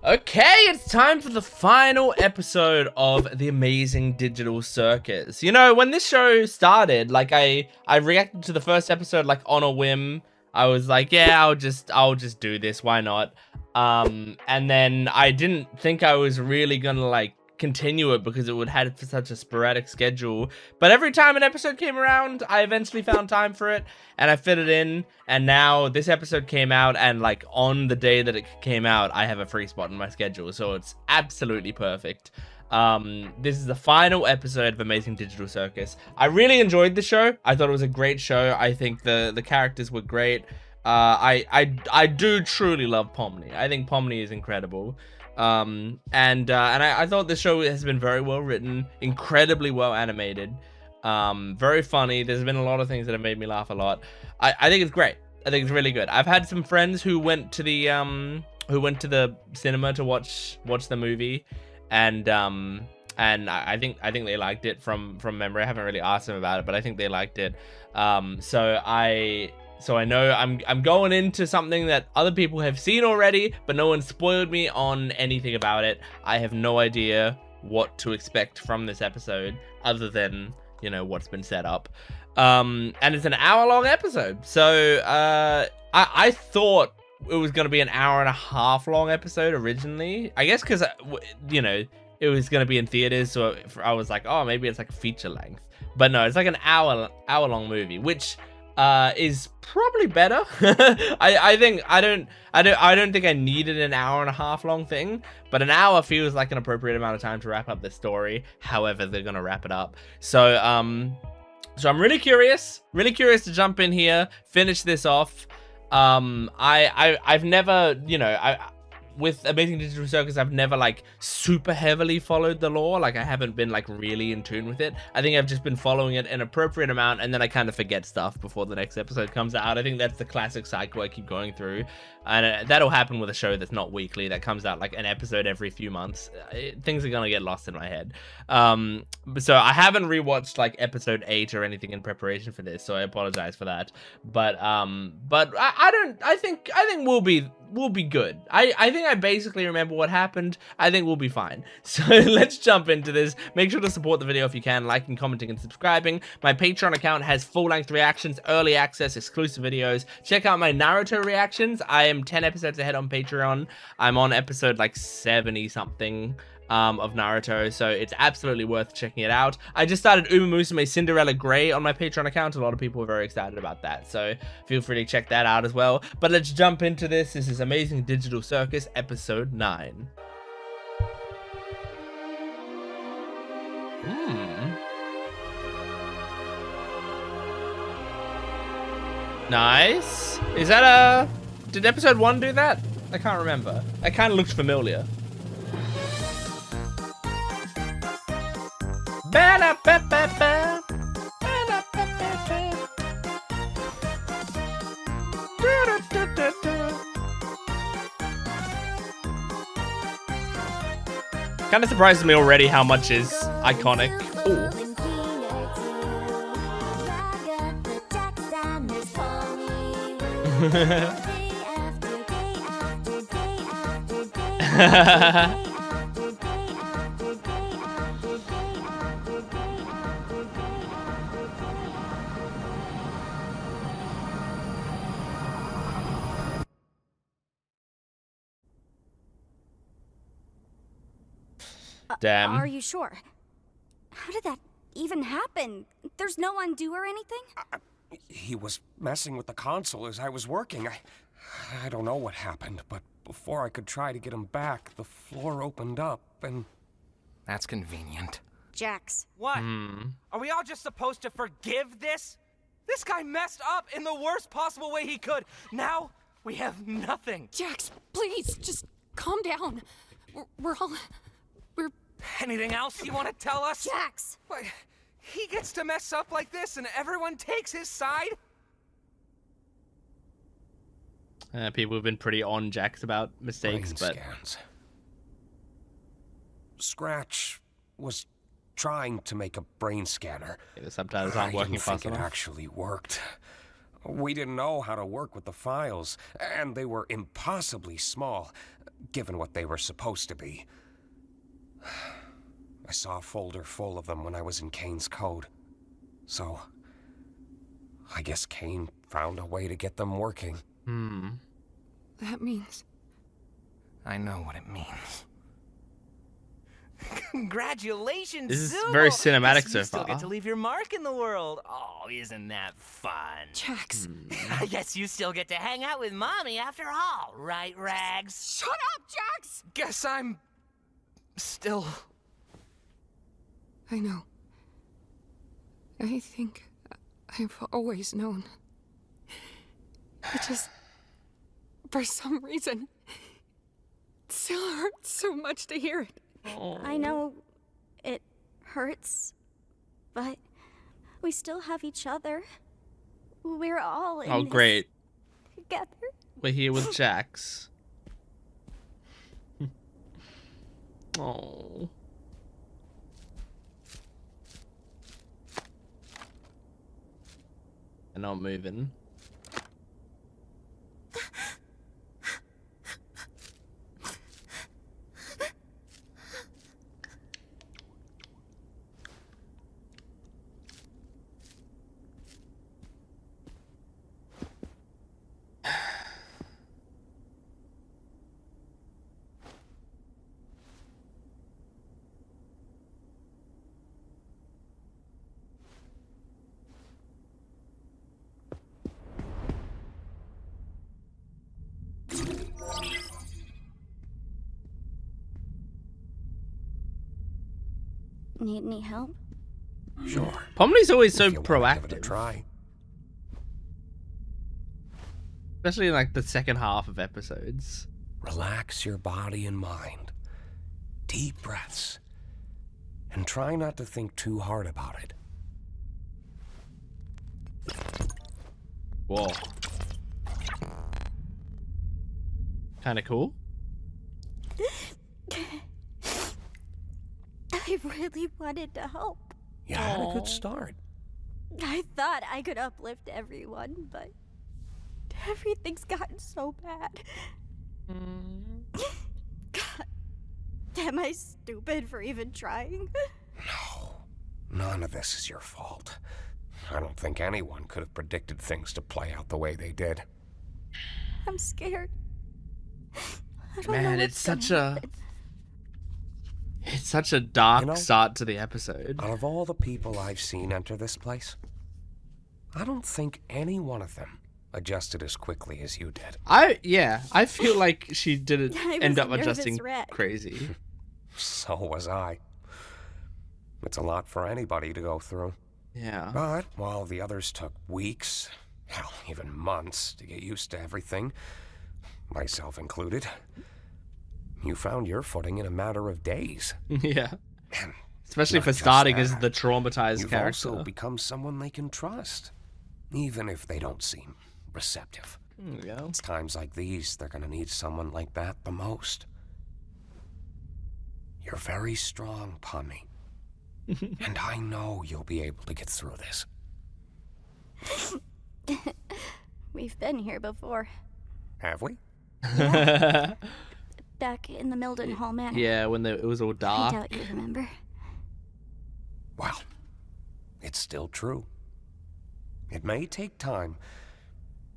Okay, it's time for the final episode of the Amazing Digital Circus. You know, when this show started, like I reacted to the first episode like on a whim. I was like, yeah, I'll just do this. Why not? And then I didn't think I was really gonna like continue it because it would have such a sporadic schedule. But every time an episode came around, I eventually found time for it and I fit it in. And now this episode came out, and like on the day that it came out, I have a free spot in my schedule, so it's absolutely perfect. This is the final episode of Amazing Digital Circus. I really enjoyed the show. I thought it was a great show. I think the characters were great. I do truly love Pomni. I think Pomni is incredible. And I thought the show has been very well written, incredibly well animated, very funny. There's been a lot of things that have made me laugh a lot. I think it's great. I think it's really good. I've had some friends who went to the cinema to watch the movie, and I think they liked it from memory. I haven't really asked them about it, but I think they liked it. So I know I'm going into something that other people have seen already, but no one spoiled me on anything about it. I have no idea what to expect from this episode other than, you know, what's been set up. And it's an hour-long episode. So I thought it was going to be an hour-and-a-half long episode originally. I guess because, you know, it was going to be in theaters, so I was like, oh, maybe it's like a feature length. But no, it's like an hour-long movie, which is probably better. I don't think I needed an hour-and-a-half long thing, but an hour feels like an appropriate amount of time to wrap up the story, however they're gonna wrap it up. So I'm really curious to jump in here, finish this off. I've never, you know, with Amazing Digital Circus, I've never like super heavily followed the lore. Like I haven't been like really in tune with it. I think I've just been following it an appropriate amount, and then I kind of forget stuff before the next episode comes out. I think that's the classic cycle I keep going through, and that'll happen with a show that's not weekly, that comes out like an episode every few months. Things are gonna get lost in my head. So I haven't rewatched like episode 8 or anything in preparation for this, so I apologize for that. But I think we'll be good. I think I basically remember what happened. I think we'll be fine. So let's jump into this. Make sure to support the video if you can, liking, commenting, and subscribing. My Patreon account has full-length reactions, early access, exclusive videos. Check out my Naruto reactions. I am 10 episodes ahead on Patreon. I'm on episode like 70 something of Naruto, so it's absolutely worth checking it out. I just started Uma Musume Cinderella Grey on my Patreon account. A lot of people were very excited about that, so feel free to check that out as well. But let's jump into this. This is Amazing Digital Circus episode 9. Nice. Is that a... Did episode 1 do that? I can't remember. It kind of looked familiar. Kind of surprises me already how much is iconic. Ooh. Damn. Are you sure? How did that even happen? There's no undo or anything? He was messing with the console as I was working. I don't know what happened, but before I could try to get him back, the floor opened up and... That's convenient. Jax. What? Are we all just supposed to forgive this? This guy messed up in the worst possible way he could. Now we have nothing. Jax, please, just calm down. We're Anything else you want to tell us? Jax! What? He gets to mess up like this and everyone takes his side? People have been pretty on Jax about mistakes, Brain but... scans. Scratch was trying to make a brain scanner. The subtitles aren't working I didn't fast think it enough. actually worked. We didn't know how to work with the files, and they were impossibly small, given what they were supposed to be. I saw a folder full of them when I was in Kane's code. So, I guess Kane found a way to get them working. That means... I know what it means. Congratulations, This is Zool! very cinematic Guess so you still far. get to leave your mark in the world. Oh, isn't that fun? Jax. I guess you still get to hang out with Mommy after all, right, Rags? Shut up, Jax! Guess I'm... still... I know. I think I've always known. It just... for some reason... it still hurts so much to hear it. I know it hurts, but we still have each other. We're all in Oh, this great. together. We're here with Jax. Oh. They're not moving. Need any help? Sure. Pomni's always so If you wanna give it a proactive. try. Especially in like the second half of episodes. Relax your body and mind. Deep breaths. And try not to think too hard about it. Whoa. Kinda cool. I really wanted to help. You had a good start. I thought I could uplift everyone, but everything's gotten so bad. God, am I stupid for even trying? No, none of this is your fault. I don't think anyone could have predicted things to play out the way they did. I'm scared. I don't know Man, what's it's gonna such a happen. it's such a dark You know- start to the episode. Out of all the people I've seen enter this place, I don't think any one of them adjusted as quickly as you did. I feel like she didn't I end was up a nervous adjusting wreck. crazy. So was I. It's a lot for anybody to go through. Yeah. But while the others took weeks, hell, even months to get used to everything, myself included, you found your footing in a matter of days. Yeah. And Especially not for just starting as that, the traumatized you've character. also become someone they can trust, even if they don't seem receptive. There we go. It's times like these they're gonna need someone like that the most. You're very strong, Pomni. And I know you'll be able to get through this. We've been here before. Have we? Back in the Mildenhall Manor. Yeah, when it was all I dark. doubt you remember. Well, it's still true. It may take time,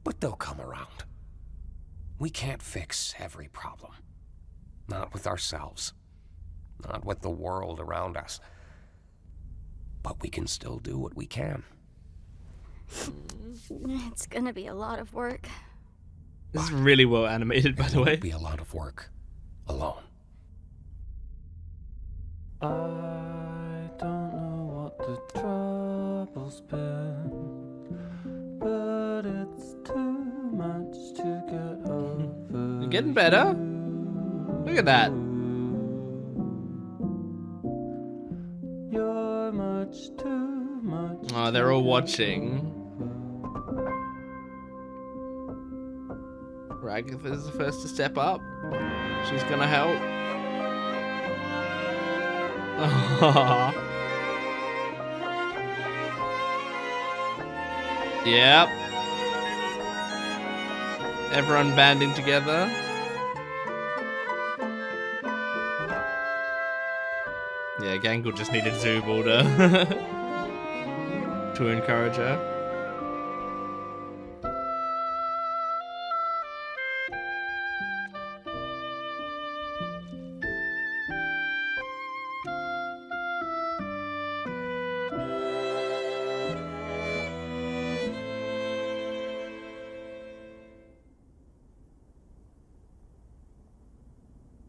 but they'll come around. We can't fix every problem. Not with ourselves. Not with the world around us. But we can still do what we can. It's gonna be a lot of work. This is really well animated, by It the won't way. be a lot of work alone. I don't know what the trouble's been, but it's too much to get over. You're getting better. Look at that. You're much too much. Oh, they're all watching. Ragatha is the first to step up. She's gonna help. Yep. Everyone banding together. Yeah, Gangle just needed Zubul to encourage her.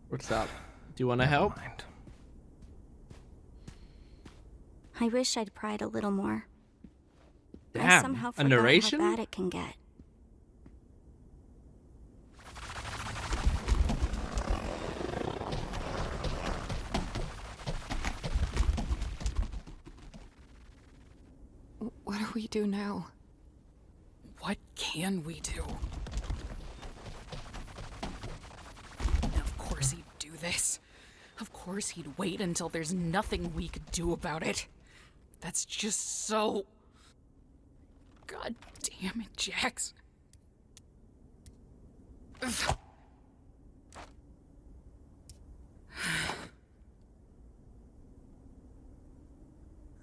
What's up? Do you want to help? Mind. I wish I'd pried a little more. I Damn, somehow a forgot narration? how bad it can get. What do we do now? What can we do? Of course he'd do this. Of course he'd wait until there's nothing we could do about it. That's just so... God damn it, Jax. Ugh.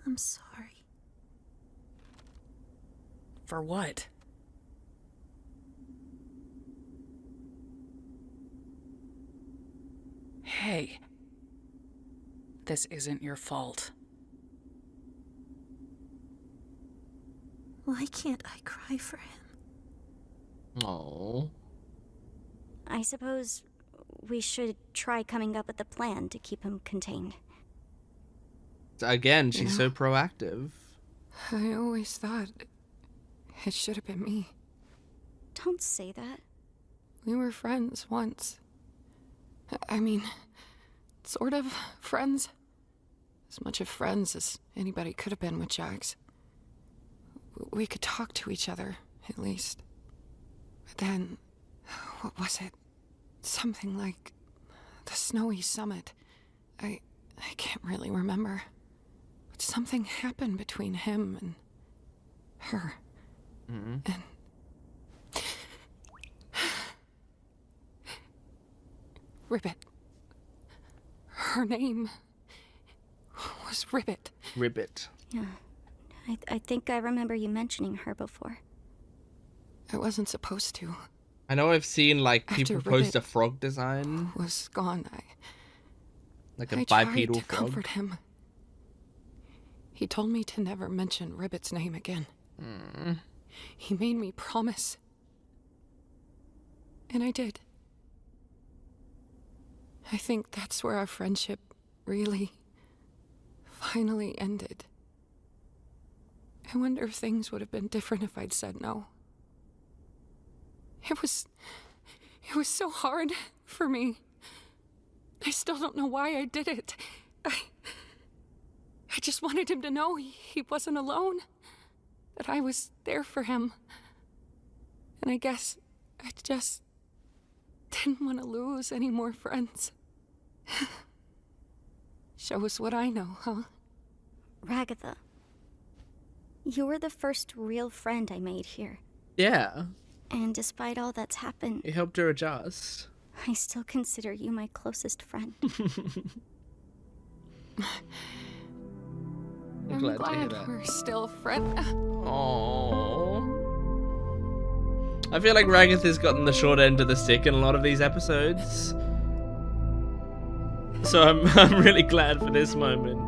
I'm sorry. For what? Hey. This isn't your fault. Why can't I cry for him? Oh. I suppose we should try coming up with a plan to keep him contained. Again, she's so proactive. I always thought it should have been me. Don't say that. We were friends once. I mean, sort of friends. As much of friends as anybody could have been with Jax. We could talk to each other, at least. But then, what was it? Something like the Snowy Summit. I can't really remember. But something happened between him and her. Mm-hmm. And Ribbit. Her name was Ribbit. Ribbit. Yeah. I think I remember you mentioning her before. I wasn't supposed to. I know I've seen like people After post Ribbit a frog design, Was gone. like a I tried bipedal to frog. comfort him. He told me to never mention Ribbit's name again. He made me promise. And I did. I think that's where our friendship really, finally ended. I wonder if things would have been different if I'd said no. It was so hard for me. I still don't know why I did it. I just wanted him to know he wasn't alone. That I was there for him. And I guess I just didn't want to lose any more friends. Shows what I know, huh? Ragatha. You were the first real friend I made here. Yeah, And despite all that's happened, it helped her adjust. I still consider you my closest friend. I'm glad to hear that. we're still friends. Aww. I feel like Ragatha's gotten the short end of the stick in a lot of these episodes. So I'm really glad for this moment.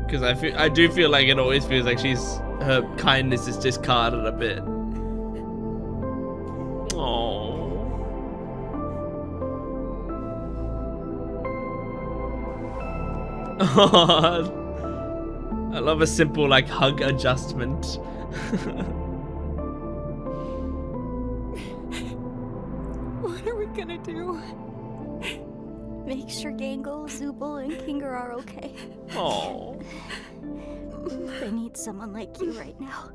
Because I do feel like it always feels like her kindness is discarded a bit. Aww. I love a simple like hug adjustment. What are we gonna do? Make sure Gangle, Zubul, and Kinger are okay. Aww. They need someone like you right now.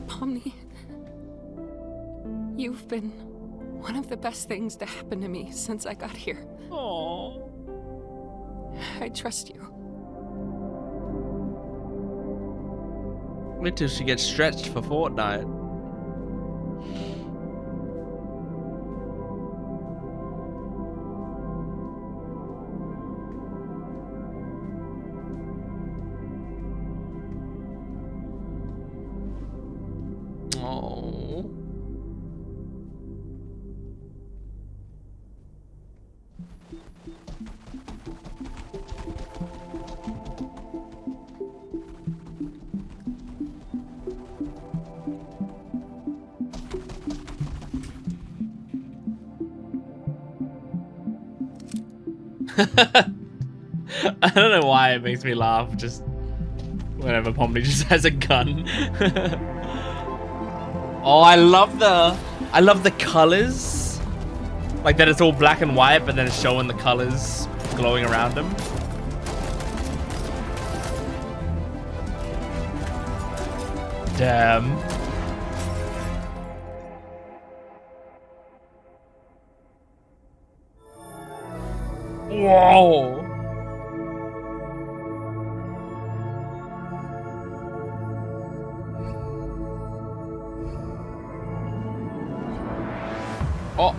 Pomni, you've been one of the best things to happen to me since I got here. Aww. I trust you. Wait till she gets stretched for Fortnite. Oh. I don't know why it makes me laugh just whenever Pomni just has a gun. Oh, I love the colors. Like that it's all black and white, but then it's showing the colors glowing around them. Damn. Whoa. Oh.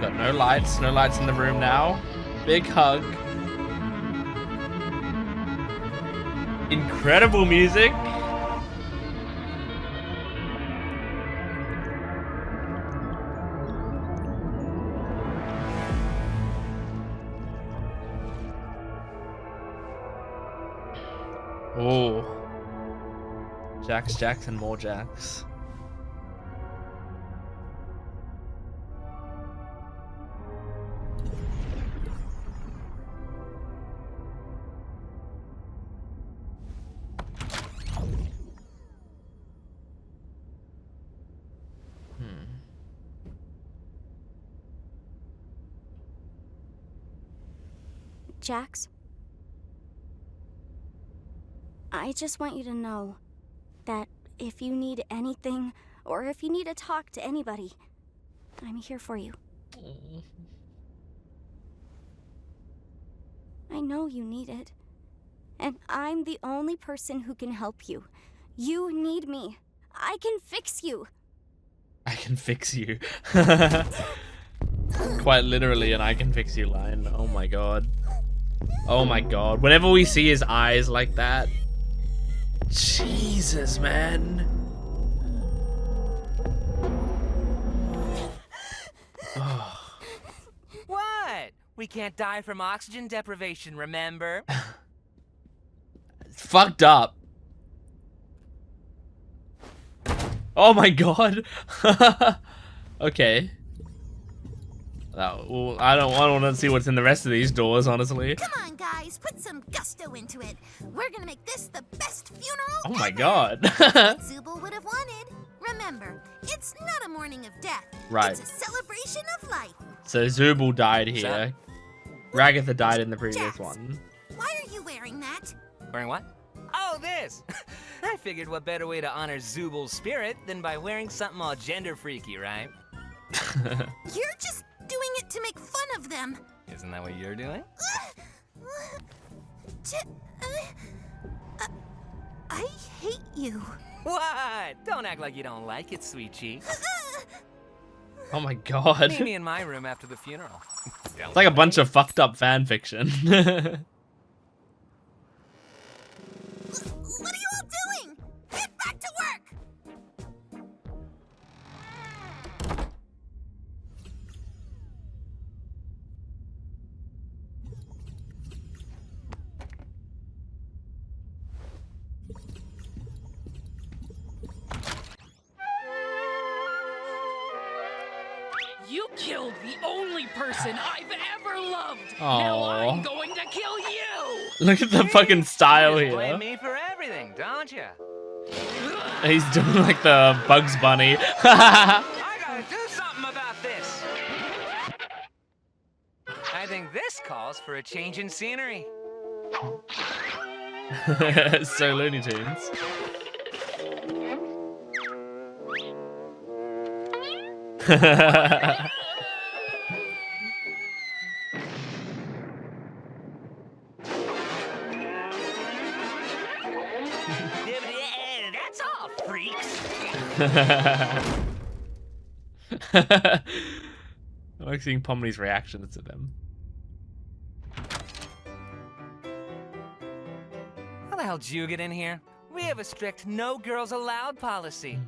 Got no lights in the room now. Big hug. Incredible music. Oh. Jacks, and more Jacks. Jax, I just want you to know that if you need anything or if you need to talk to anybody, I'm here for you. I know you need it, and I'm the only person who can help you. You need me. I can fix you. I can fix you. Quite literally an I can fix you line. Oh my god. Oh my god. Whenever we see his eyes like that. Jesus, man. Oh. What? We can't die from oxygen deprivation, remember? It's fucked up. Oh my god. Okay. Well, I don't want to see what's in the rest of these doors, honestly. Come on, guys, put some gusto into it. We're gonna make this the best funeral Oh my ever. god. What Zubul would have wanted. Remember, it's not a mourning of death. Right. It's a celebration of life. So Zubul died here. Ragatha died in the previous Jax, one. Why are you wearing that? Wearing what? Oh, this! I figured what better way to honor Zubul's spirit than by wearing something all gender freaky, right? You're just doing it to make fun of them. Isn't that what you're doing? I hate you. What? Don't act like you don't like it, sweet cheek. Oh my god. Meet me in my room after the funeral. It's like a bunch of fucked up fan fiction. What are you all doing? Get back to work! You killed the only person I've ever loved. Now I'm going to kill you. Look at the fucking style You blame here. me for everything, don't you? He's doing like the Bugs Bunny. I gotta do something about this. I think this calls for a change in scenery. So Looney Tunes. out, freaks! I like seeing Pomni's reactions to them. How the hell did you get in here? We have a strict no girls allowed policy.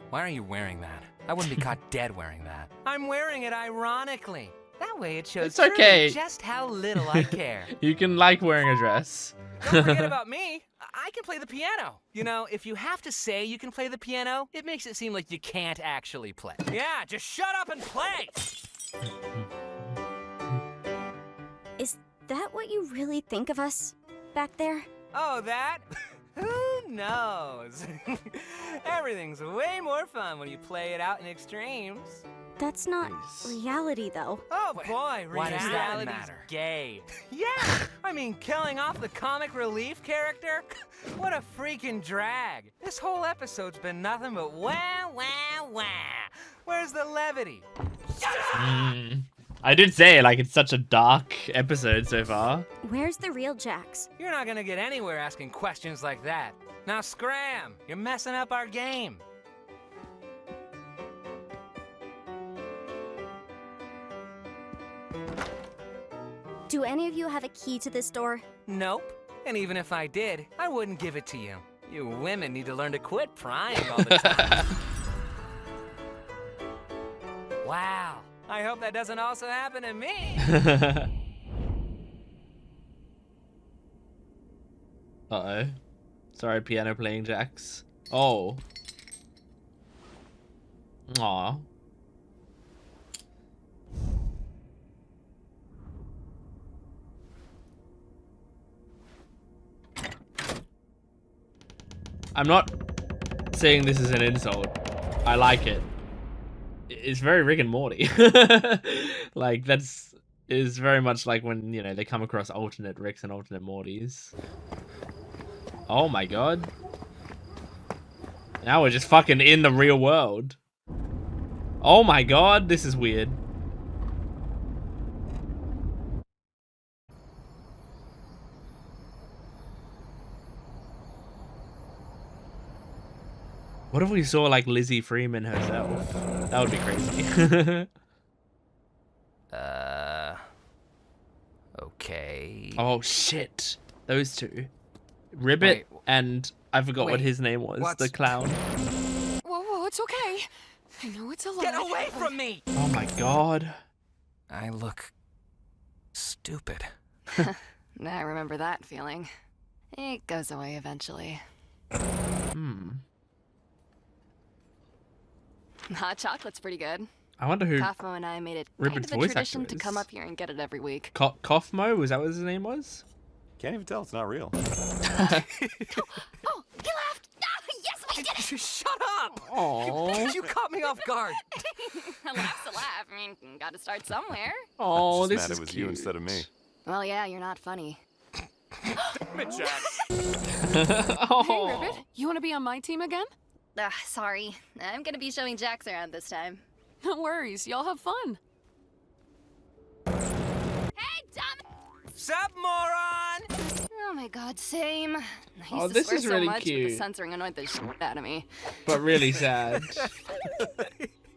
Why are you wearing that? I wouldn't be caught dead wearing that. I'm wearing it ironically. That way it shows It's okay. truly just how little I care. You can like wearing a dress. Don't forget about me. I can play the piano. You know, if you have to say you can play the piano, it makes it seem like you can't actually play. Yeah, just shut up and play! Is that what you really think of us back there? Oh, that? Who knows? Everything's way more fun when you play it out in extremes. That's not Nice. reality, though. Oh boy, Why does that reality's matter? gay. Yeah, I mean, killing off the comic relief character? What a freaking drag. This whole episode's been nothing but wah, wah, wah. Where's the levity? I did say, like, it's such a dark episode so far. Where's the real Jax? You're not gonna get anywhere asking questions like that. Now scram, you're messing up our game. Do any of you have a key to this door? Nope. And even if I did, I wouldn't give it to you. You women need to learn to quit prying all the time. Wow. I hope that doesn't also happen to me. Uh-oh. Sorry, piano playing Jax. Oh. Aw. I'm not saying this is an insult. I like it. It's very Rick and Morty. Like, is very much like when, you know, they come across alternate Ricks and alternate Mortys. Oh my god. Now we're just fucking in the real world. Oh my god, this is weird. What if we saw, like, Lizzie Freeman herself? That would be crazy. Okay. Oh, shit. Those two. Ribbit Wait, and I forgot what wait, his name was. what's- The clown. Whoa, it's okay. I know it's a lot. Get away from me! Oh my god. I look stupid. I remember that feeling. It goes away eventually. Hot chocolate's pretty good. I wonder who Kaufmo and I made it Ribbit's kind of a voice tradition actor to come is. up here and get it every week. Kaufmo? Was that what his name was? Can't even tell it's not real. Oh, he laughed! Ah, yes, we did it! Shut up! Oh. You caught me off guard. A laugh's a laugh. I mean, gotta start somewhere. Oh, Just this mad is it was cute. you instead of me. Well, yeah, you're not funny. Damn it, Jax. Oh. Hey, Ribbit, you want to be on my team again? Sorry. I'm gonna be showing Jax around this time. No worries, y'all have fun. Hey, dumb! Sup, moron? Oh my god, same. I used Oh, to this swear is so really much, but cute. the censoring annoyed the shit out of me. But really sad.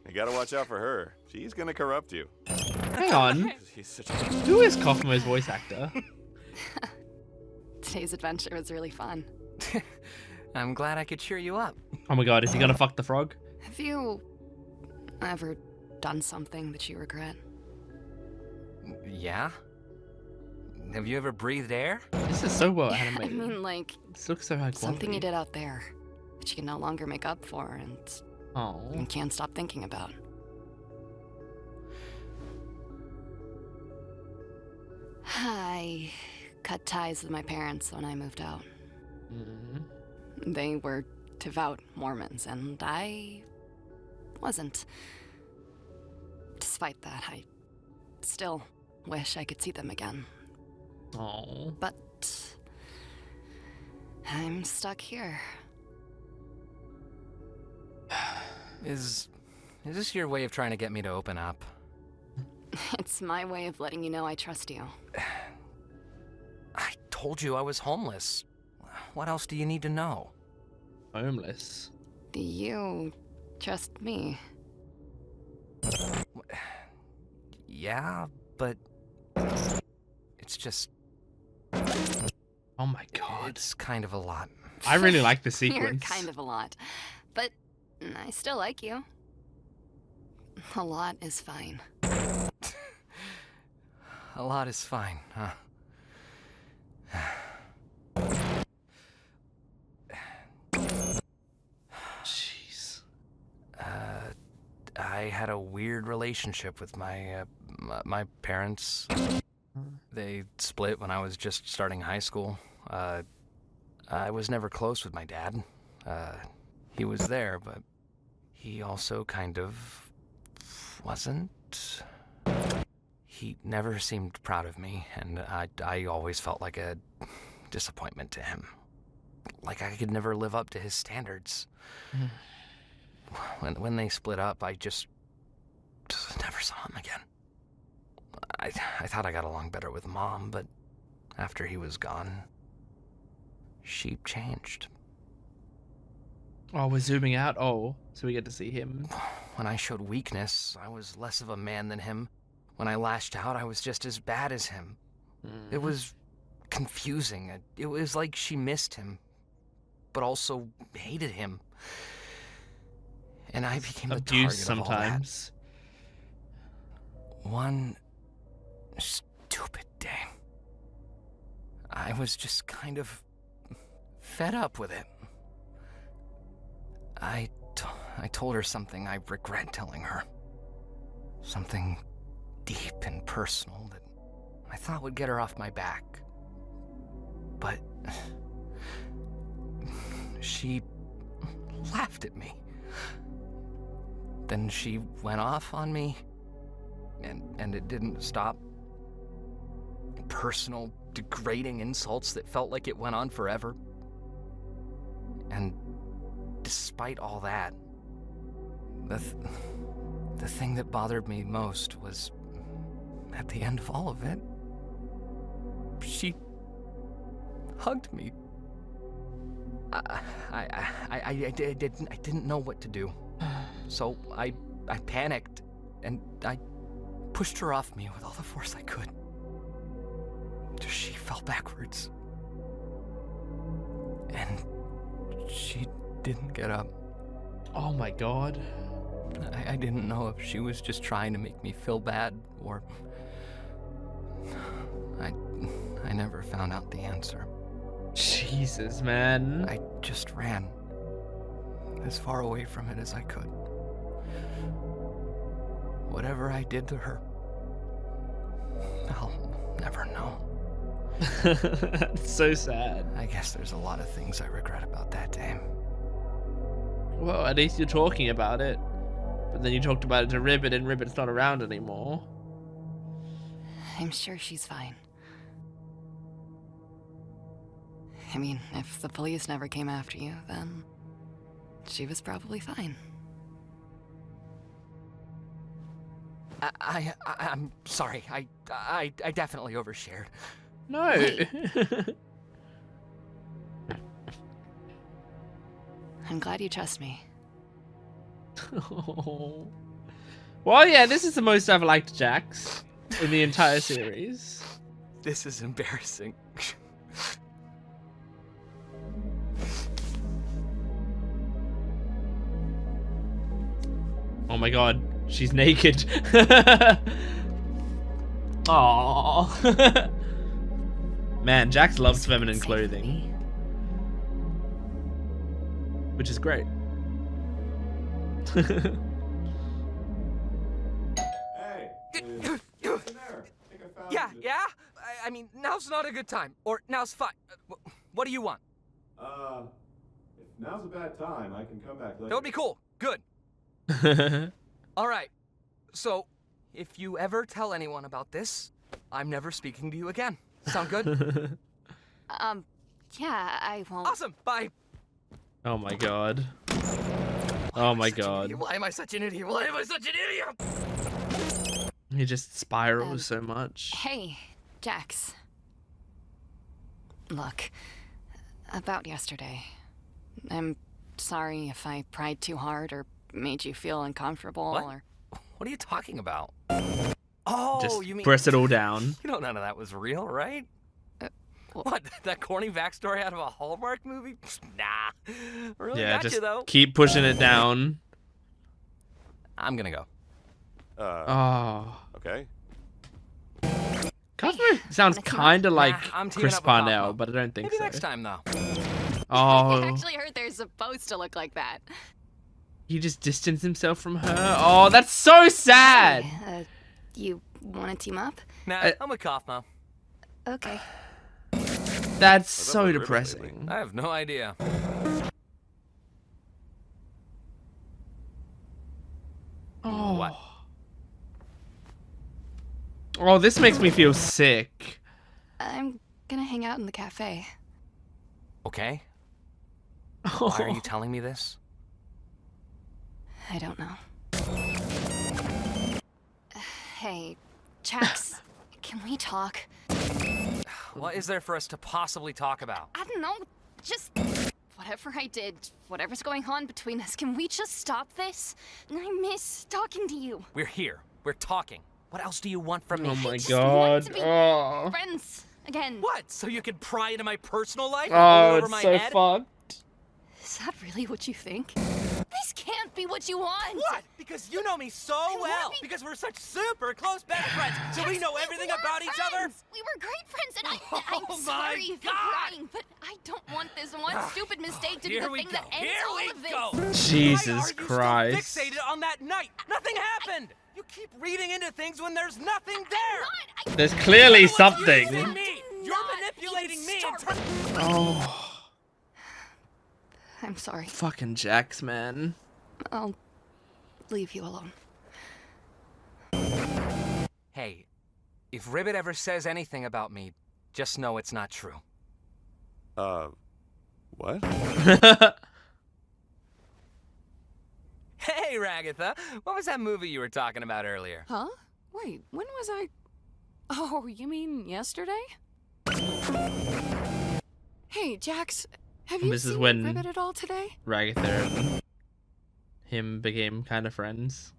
You gotta watch out for her. She's gonna corrupt you. Hang on. She's such a... Who is Kaufmo's voice actor? Today's adventure was really fun. I'm glad I could cheer you up. Oh my god, is he gonna fuck the frog? Have you ever done something that you regret? Yeah? Have you ever breathed air? This is so well I animated. mean, like, This looks so high quality. something you did out there that you can no longer make up for and Oh. can't stop thinking about. I cut ties with my parents when I moved out. They were devout Mormons, and I wasn't. Despite that, I still wish I could see them again. Oh. But I'm stuck here. Is this your way of trying to get me to open up? It's my way of letting you know I trust you. I told you I was homeless. What else do you need to know? homeless. You trust me? Yeah, but it's just, Oh my god. it's kind of a lot. I really like the You're sequence. kind of a lot, but I still like you. A lot is fine. A lot is fine, huh? Jeez. I had a weird relationship with my parents. They split when I was just starting high school. I was never close with my dad. He was there, but he also kind of wasn't. He never seemed proud of me, and I always felt like a disappointment to him. Like I could never live up to his standards. When they split up, I just never saw him again. I thought I got along better with Mom, but after he was gone, she changed. Oh, we're zooming out. Oh, so we get to see him. When I showed weakness, I was less of a man than him. When I lashed out, I was just as bad as him. It was confusing. It was like she missed him, but also hated him. And I became the target Abuse of all that. sometimes. One stupid day, I was just kind of fed up with it. I told her something I regret telling her. Something deep and personal that I thought would get her off my back. But she laughed at me. Then she went off on me, and it didn't stop. Personal, degrading insults that felt like it went on forever. And despite all that, the thing that bothered me most was, at the end of all of it, she hugged me. I didn't know what to do. So I panicked, and I pushed her off me with all the force I could. She fell backwards. And she didn't get up. Oh my god. I didn't know if she was just trying to make me feel bad, or... I never found out the answer. Jesus, man. I just ran as far away from it as I could. Whatever I did to her, I'll never know. It's so sad. I guess there's a lot of things I regret about that day. Well, at least you're talking about it. But then you talked about it to Ribbit, and Ribbit's not around anymore. I'm sure she's fine. I mean, if the police never came after you, then she was probably fine. I'm sorry. I definitely overshared. No. I'm glad you trust me. Oh. Well, yeah, this is the most I've liked Jax in the entire series. This is embarrassing. Oh my god, she's naked. Aww. Man, Jax loves feminine clothing. Which is great. Hey! Is there? I think I found Yeah, it. yeah? I mean, now's not a good time. Or now's fine. What do you want? If now's a bad time, I can come back later. That would be cool. Good. All right. So, if you ever tell anyone about this, I'm never speaking to you again. Sound good? Yeah, I won't. Awesome. Bye. Oh my god. Oh my god. Why am I such an idiot? Why am I such an idiot? He just spirals so much. Hey, Jax. Look, about yesterday. I'm sorry if I pried too hard or made you feel uncomfortable What? or... What are you talking about? Oh, Just you mean... press it all down. You know none of that was real, right? What, that corny backstory out of a Hallmark movie? Nah. Really Yeah, got just you, though. keep pushing it down. I'm gonna go. Oh. Okay. Cosmo sounds kind of like I'm teaming Chris up with Cosmo. Parnell, but I don't think Maybe so. next time, though. I Oh, actually heard they're supposed to look like that. he just distanced himself from her. Oh, that's so sad. You want to team up? Nah, I'm with Cosmo. Okay. That's What's up so with Ribbit depressing. lately? I have no idea. Oh. What? Oh, this makes me feel sick. I'm gonna hang out in the cafe. Okay. Why are you telling me this? I don't know. Hey, Jax, can we talk? What is there for us to possibly talk about? I don't know, just whatever I did, whatever's going on between us, can we just stop this? I miss talking to you. We're here. We're talking. What else do you want from me? Oh my Just want god. to be Oh. friends again. What? So you can pry into my personal life? and Oh, all over it's my so head? fucked. Is that really what you think? This can't be what you want. What? Because you know me so well. Because we're such super close best friends. So we know everything about each other. We were great friends, and I'm Oh sorry my for God. crying, but I don't want this one stupid mistake to be Here the we thing go. that ends Here all we of this. go. Jesus Why are you Christ. still fixated on that night? Nothing happened. You keep reading into things when there's nothing there. There's clearly You're the one something. using me. You're manipulating me. Oh, I'm sorry. fucking Jax, man. I'll leave you alone. Hey, if Ribbit ever says anything about me, just know it's not true. What? Hey, Ragatha, what was that movie you were talking about earlier? Huh? Wait, when was I... Oh, you mean yesterday? Hey, Jax, have you This is seen when- Ribbit at all today? Ragatha and him became kind of friends.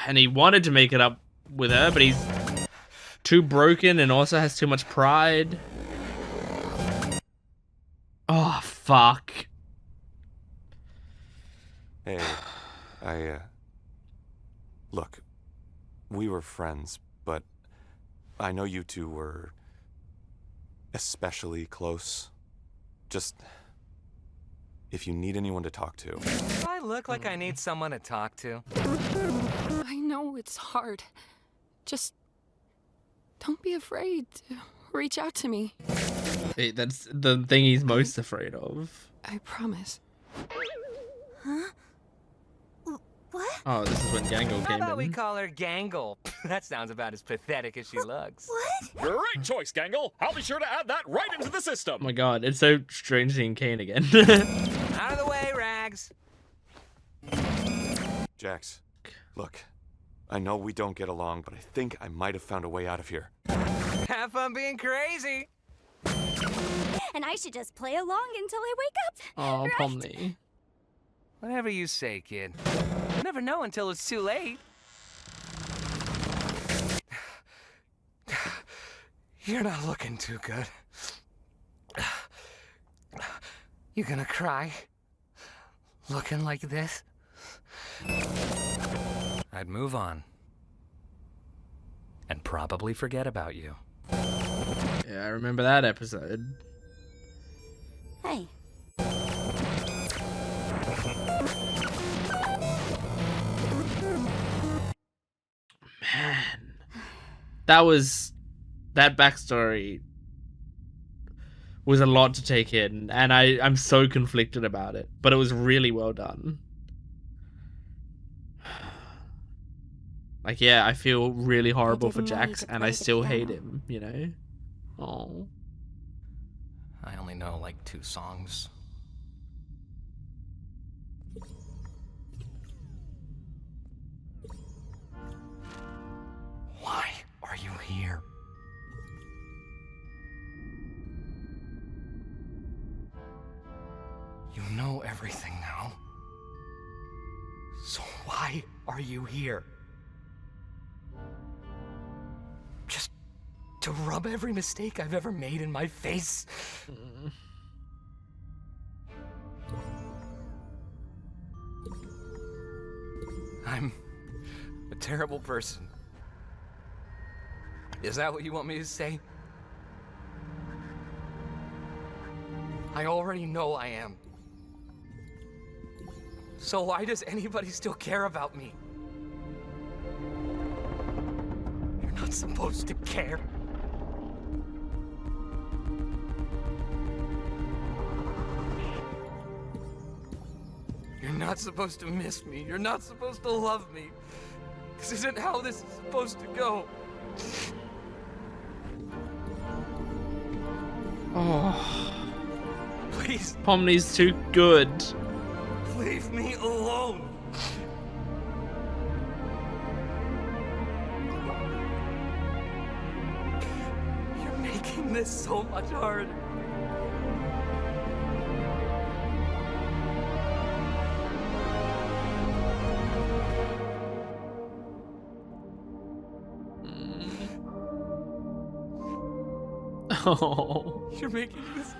And he wanted to make it up with her, but he's too broken and also has too much pride. Oh, fuck. Hey, look, we were friends, but I know you two were especially close. Just, if you need anyone to talk to. Do I look like I need someone to talk to? I know it's hard. Just don't be afraid to reach out to me. Wait, that's the thing he's most afraid of. I promise. What? Oh, this is when Gangle How came about we in. call her Gangle? That sounds about as pathetic as she looks. What? Great choice, Gangle. I'll be sure to add that right into the Oh system. my god, it's so strange seeing Kane again. Out of the way, Rags. Jax, look, I know we don't get along, but I think I might have found a way out of here. Have fun being crazy. And I should just play along until I wake up. Oh, right? Pomni. Whatever you say, kid. You never know until it's too late. You're not looking too good. You gonna cry? Looking like this? I'd move on. And probably forget about you. Yeah, I remember that episode. Hey. Man. That backstory was a lot to take in, and I'm so conflicted about it, but it was really well done. Like, yeah, I feel really horrible for didn't know you Jax, could and play I the still hate piano. him, you know? Oh. I only know like 2 songs. Why are you here? You know everything now. So why are you here? Just to rub every mistake I've ever made in my face? I'm a terrible person. Is that what you want me to say? I already know I am. So why does anybody still care about me? You're not supposed to care. You're not supposed to miss me. You're not supposed to love me. This isn't how this is supposed to go. Oh, Please, Pomni's too good. leave me alone. You're making this so much harder. Oh. You're making this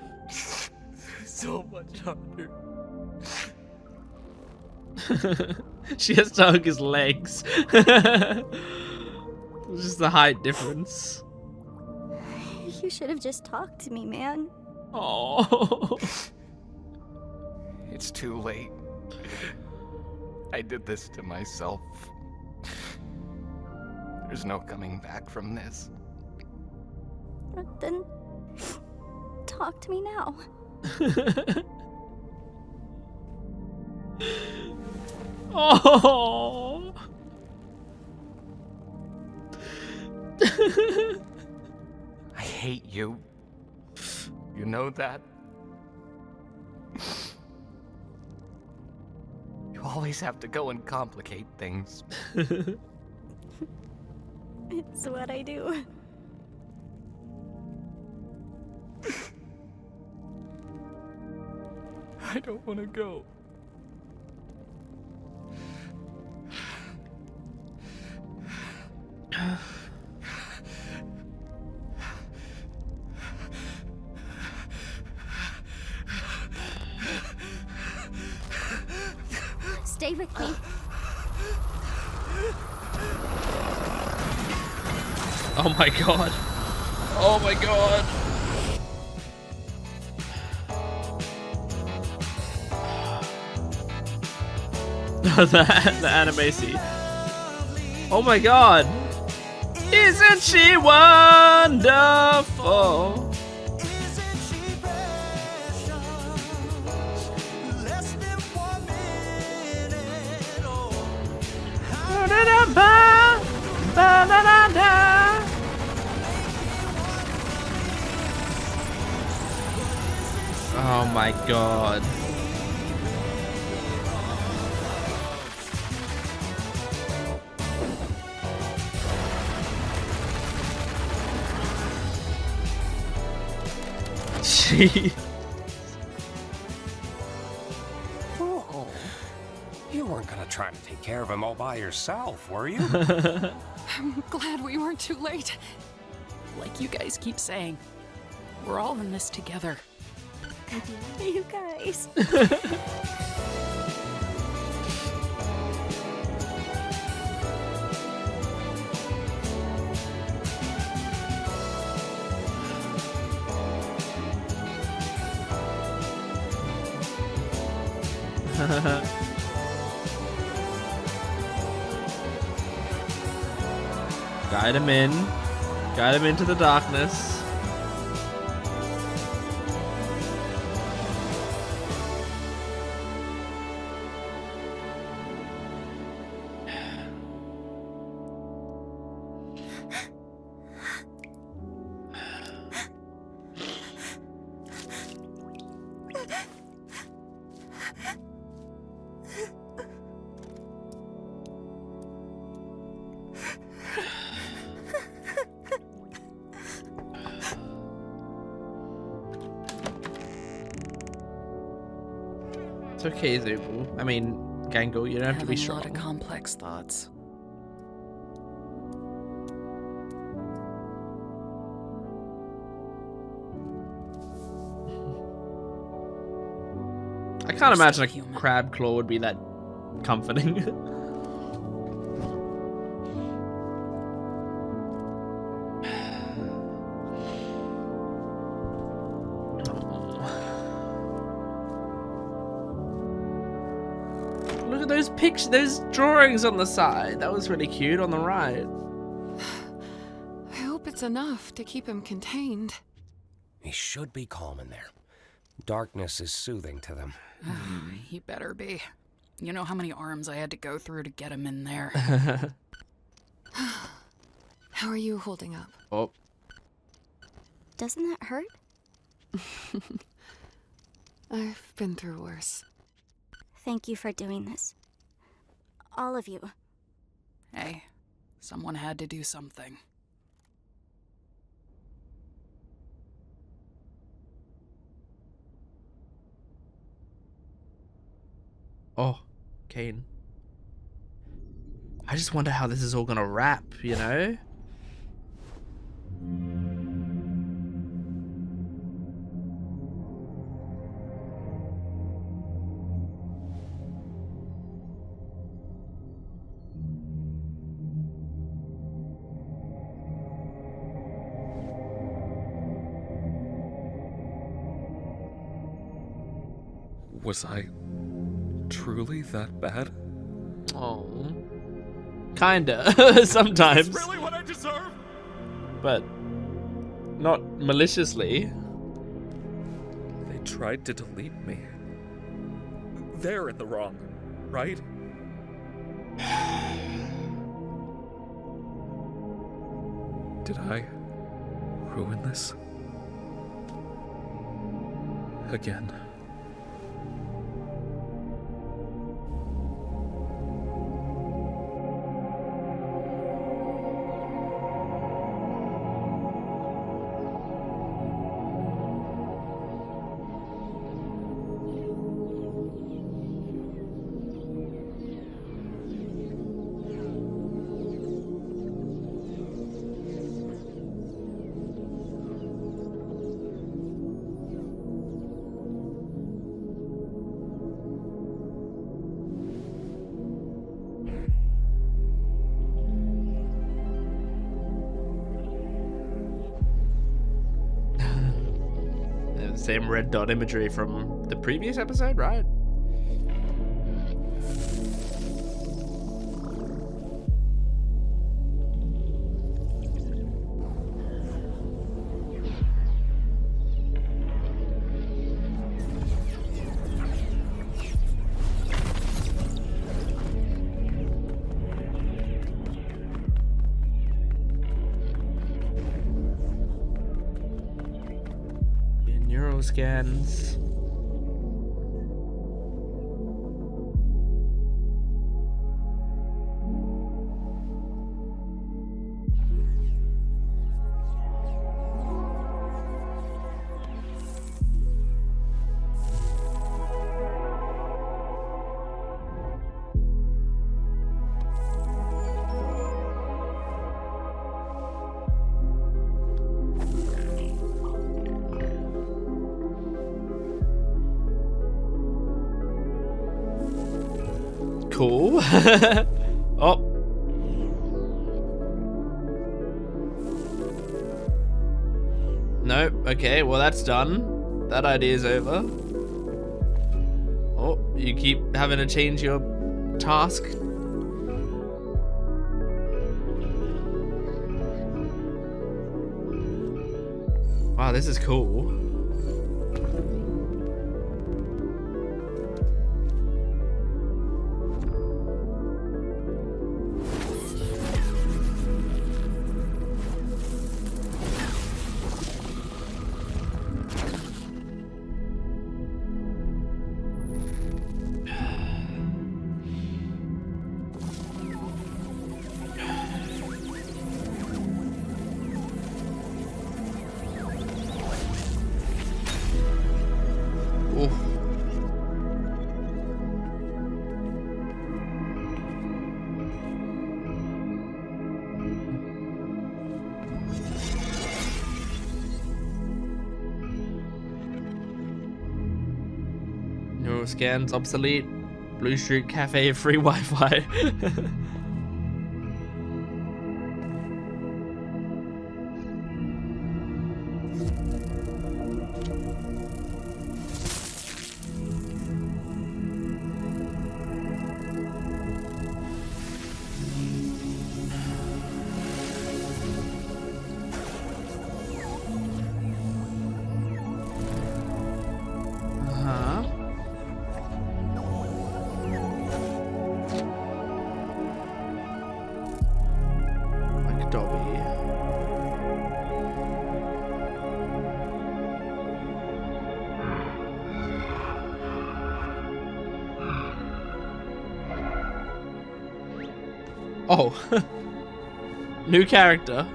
so much harder. She has to hug his legs. Just the height difference. You should have just talked to me, man. Oh. It's too late. I did this to myself. There's no coming back from this. Then talk to me now. Oh. I hate you. You know that? You always have to go and complicate things. It's what I do. I don't want to go. Stay with me. Oh my god. Oh my god. the animacy. Oh my god. Isn't she wonderful? Oh my god. Gee. Oh, you weren't gonna try to take care of him all by yourself, were you? I'm glad we weren't too late. Like you guys keep saying, we're all in this together. You guys. Guide him in. Guide him into the darkness. It's okay, Zubu. I mean, Gangle, you don't have to be Having a strong. lot of complex thoughts. I can't imagine a human. crab claw would be that comforting. Look at those pictures, those drawings on the side. That was really cute on the right. I hope it's enough to keep him contained. He should be calm in there. Darkness is soothing to them. He better be. You know how many arms I had to go through to get him in there. How are you holding up? Oh, Doesn't that hurt? I've been through worse. Thank you for doing this. All of you. Hey, someone had to do something. oh, Kane. I just wonder how this is all gonna wrap, you know? Was I truly that bad? Oh, kinda. Sometimes, Is this really what I deserve? but not maliciously. They tried to delete me. They're in the wrong, right? Did I ruin this? Again. Same red dot imagery from the previous episode, right? Neural scans. Cool. Oh. Nope. Okay, well that's done. That idea's over. Oh, you keep having to change your task. Wow, this is cool. Terminal scans obsolete. Blue Street Cafe free Wi-Fi. Oh, new character.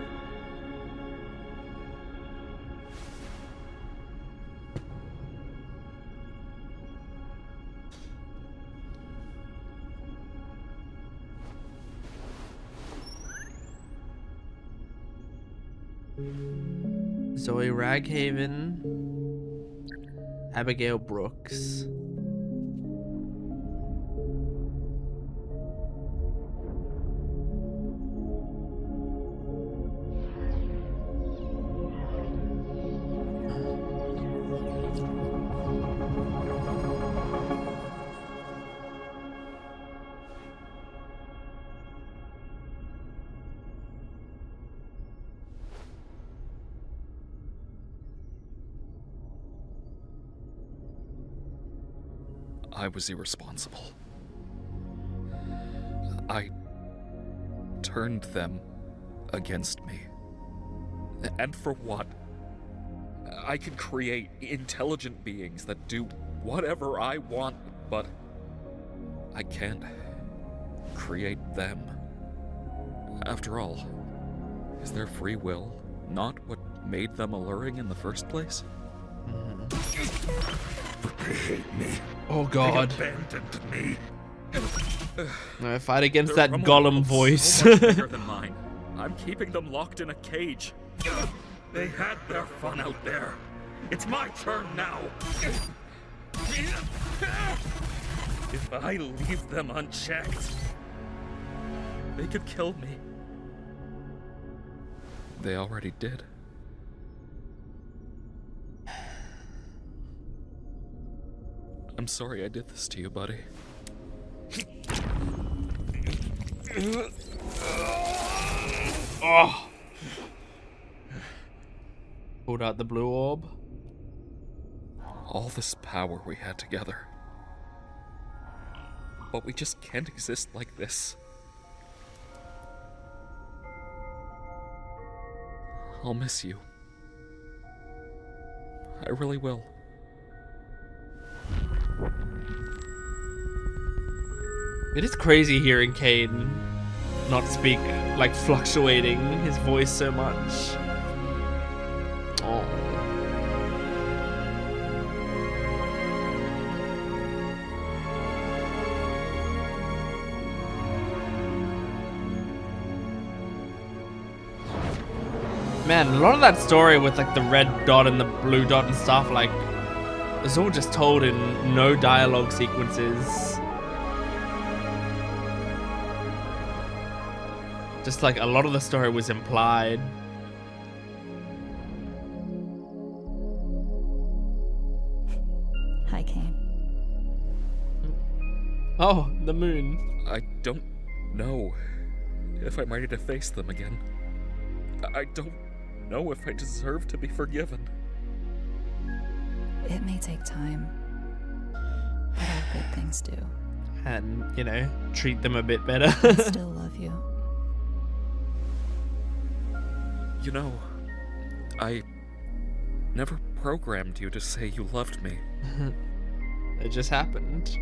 Zoe Raghaven, Abigail Brooks. I was irresponsible. I turned them against me. And for what? I can create intelligent beings that do whatever I want, but I can't create them. After all, is their free will not what made them alluring in the first place? But they hate me. Oh God. They abandoned me. I fight against Their that rumble Gollum is voice. So much bigger than mine. I'm keeping them locked in a cage. They had their fun out there. It's my turn now. If I leave them unchecked, they could kill me. They already did. I'm sorry I did this to you, buddy. Oh. Pulled out the blue orb. All this power we had together. But we just can't exist like this. I'll miss you. I really will. It is crazy hearing Caden not speak, like fluctuating his voice so much. Oh. Man, a lot of that story with like the red dot and the blue dot and stuff, like, it's all just told in no dialogue sequences. Just like a lot of the story was implied. Hi, Kane. Oh, the moon. I don't know if I'm ready to face them again. I don't know if I deserve to be forgiven. It may take time, but all good things do. And, you know, treat them a bit better. I still love you. You know, I never programmed you to say you loved me. It just happened.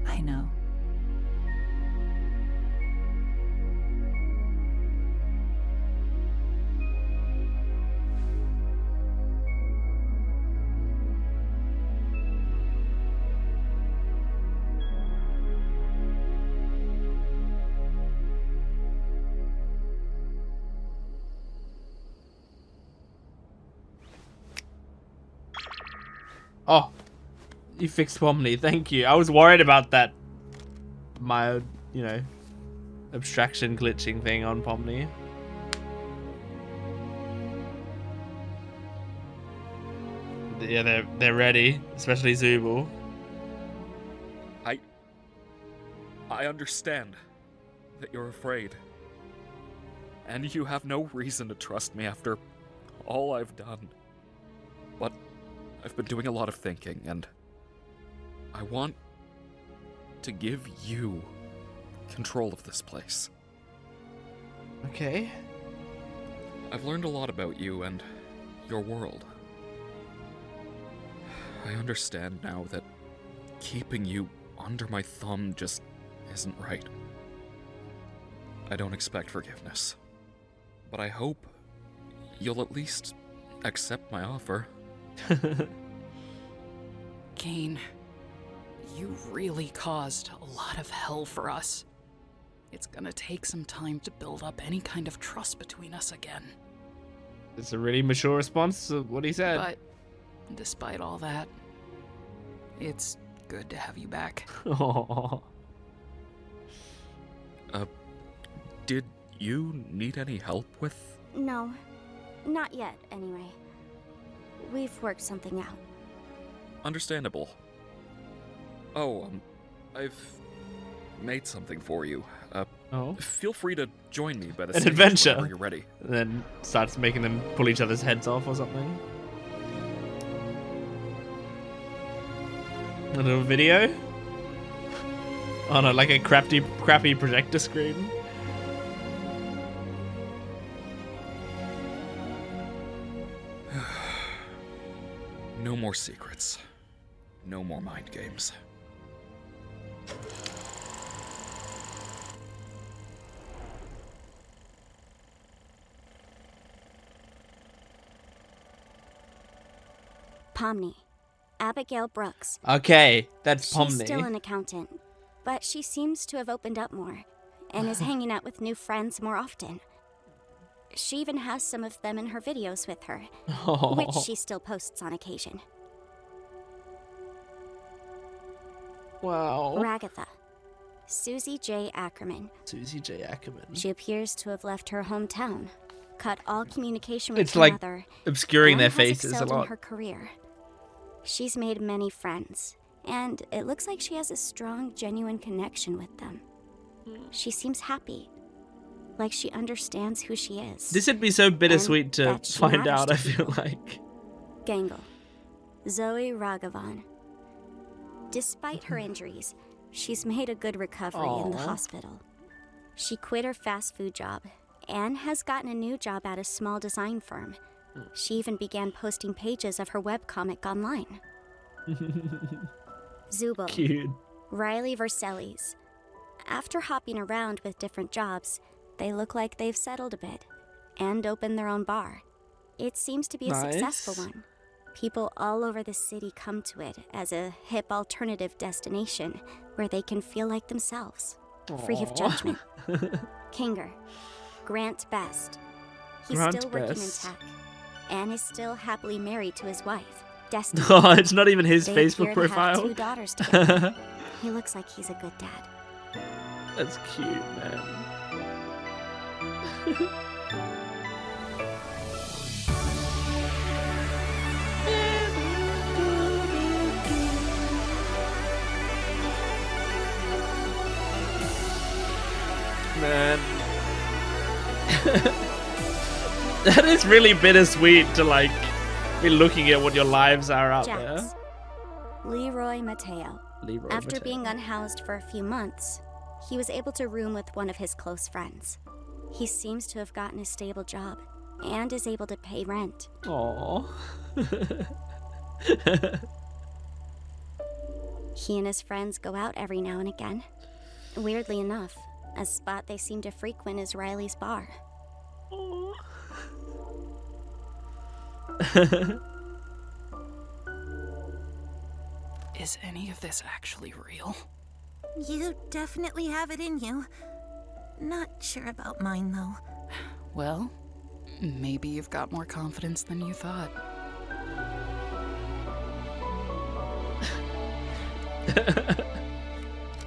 I know. Oh, You fixed Pomni, thank you. I was worried about that mild, you know, abstraction glitching thing on Pomni. Yeah, they're ready, especially Zubul. I understand that you're afraid. And you have no reason to trust me after all I've done. But I've been doing a lot of thinking, and I want to give you control of this place. Okay. I've learned a lot about you and your world. I understand now that keeping you under my thumb just isn't right. I don't expect forgiveness, but I hope you'll at least accept my offer. Kane, you really caused a lot of hell for us. It's gonna take some time to build up any kind of trust between us again. It's a really mature response to what he said. But despite all that, it's good to have you back. Aww. Did you need any help with? No, not yet, anyway. We've worked something out. Understandable. Oh, I've made something for you. Feel free to join me by the An stage adventure. whenever you're ready. And then starts making them pull each other's heads off or something. A little video? Oh no, like a crappy projector screen. No more secrets. No more mind games. Pomni. Abigail Brooks. Okay, that's She's Pomni. still an accountant, but she seems to have opened up more and is hanging out with new friends more often. She even has some of them in her videos with her, which she still posts on occasion. Wow. Ragatha. Susie J. Ackerman. Susie J. Ackerman. She appears to have left her hometown, cut all communication with It's her like mother, obscuring and their has faces a excelled lot. in her career. She's made many friends, and it looks like she has a strong, genuine connection with them. She seems happy, like she understands who she is. This would be so bittersweet to that she find matters out, to I feel people. like. Gangle. Zoe Raghavan. Despite her injuries, she's made a good recovery in the Aw. hospital. She quit her fast food job and has gotten a new job at a small design firm. She even began posting pages of her webcomic online. Zubul. Cute. Riley Vercellis. After hopping around with different jobs, they look like they've settled a bit and opened their own bar. It seems to be a successful Nice. one. People all over the city come to it as a hip alternative destination where they can feel like themselves, free of Aw. judgment. Kinger. Grant Best. He's Grant still working Best. in tech and is still happily married to his wife, Destiny. Oh, it's not even his They Facebook appear to have profile. 2 daughters together. He looks like he's a good dad. That's cute, man. Man. That is really bittersweet to like be looking at what your lives are out Jax. there. Leroy Mateo. Leroy After Mateo. being unhoused for a few months, he was able to room with one of his close friends. He seems to have gotten a stable job and is able to pay rent. Aww. He and his friends go out every now and again. Weirdly enough, a spot they seem to frequent is Riley's bar. Is any of this actually real? You definitely have it in you. Not sure about mine, though. Well, maybe you've got more confidence than you thought.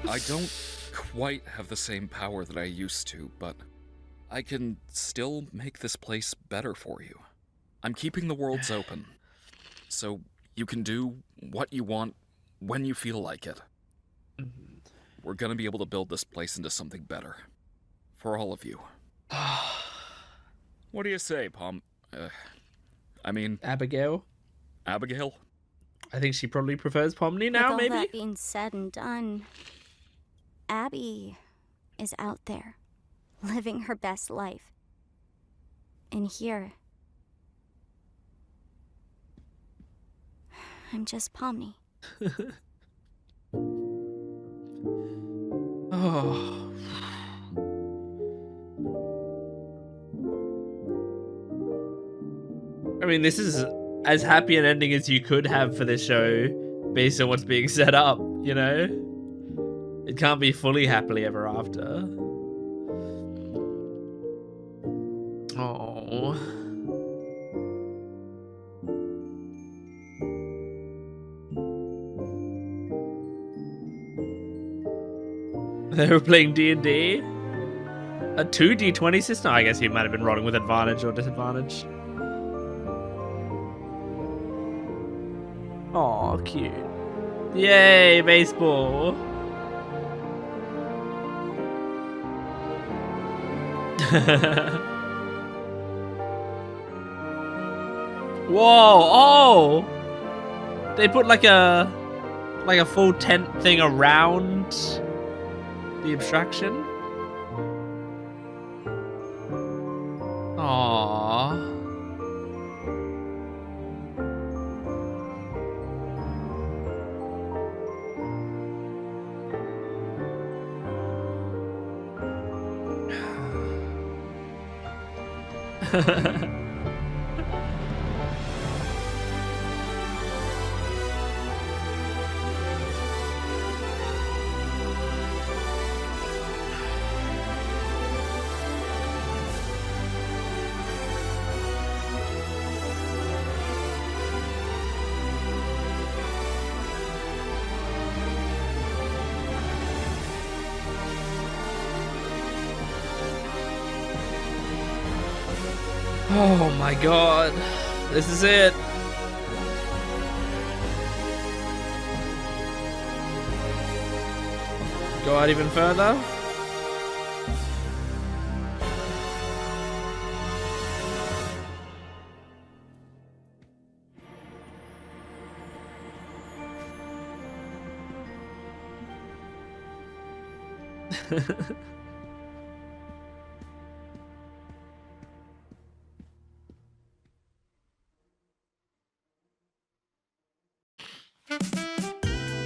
I don't quite have the same power that I used to, but I can still make this place better for you. I'm keeping the worlds open, so you can do what you want when you feel like it. We're gonna be able to build this place into something better. For all of you. What do you say, Abigail? Abigail? I think she probably prefers Pomni now, With all maybe? that being said and done, Abby is out there, living her best life. And here, I'm just Pomni. Oh. I mean, this is as happy an ending as you could have for this show based on what's being set up, you know? It can't be fully happily ever after. Oh. They were playing D&D? A 2D20 system? I guess he might have been rolling with advantage or disadvantage. Aw, cute. Yay, baseball. Whoa, oh! They put like a full tent thing around the abstraction. Aww. Oh my god. This is it. Go out even further.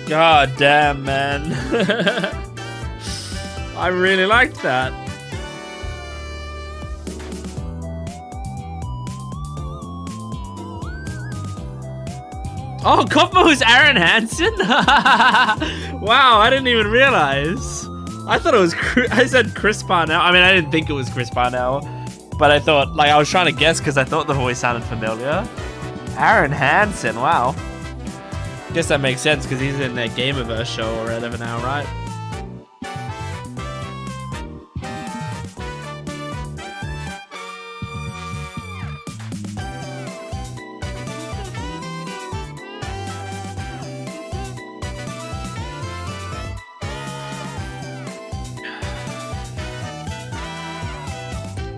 God damn, man. I really liked that. Oh, Cosmo's Aaron Hansen? Wow, I didn't even realize. I thought it was, I said Chris Parnell. I mean, I didn't think it was Chris Parnell, but I thought, like, I was trying to guess because I thought the voice sounded familiar. Aaron Hansen, wow. Guess that makes sense because he's in their Gamerverse show or whatever now, right?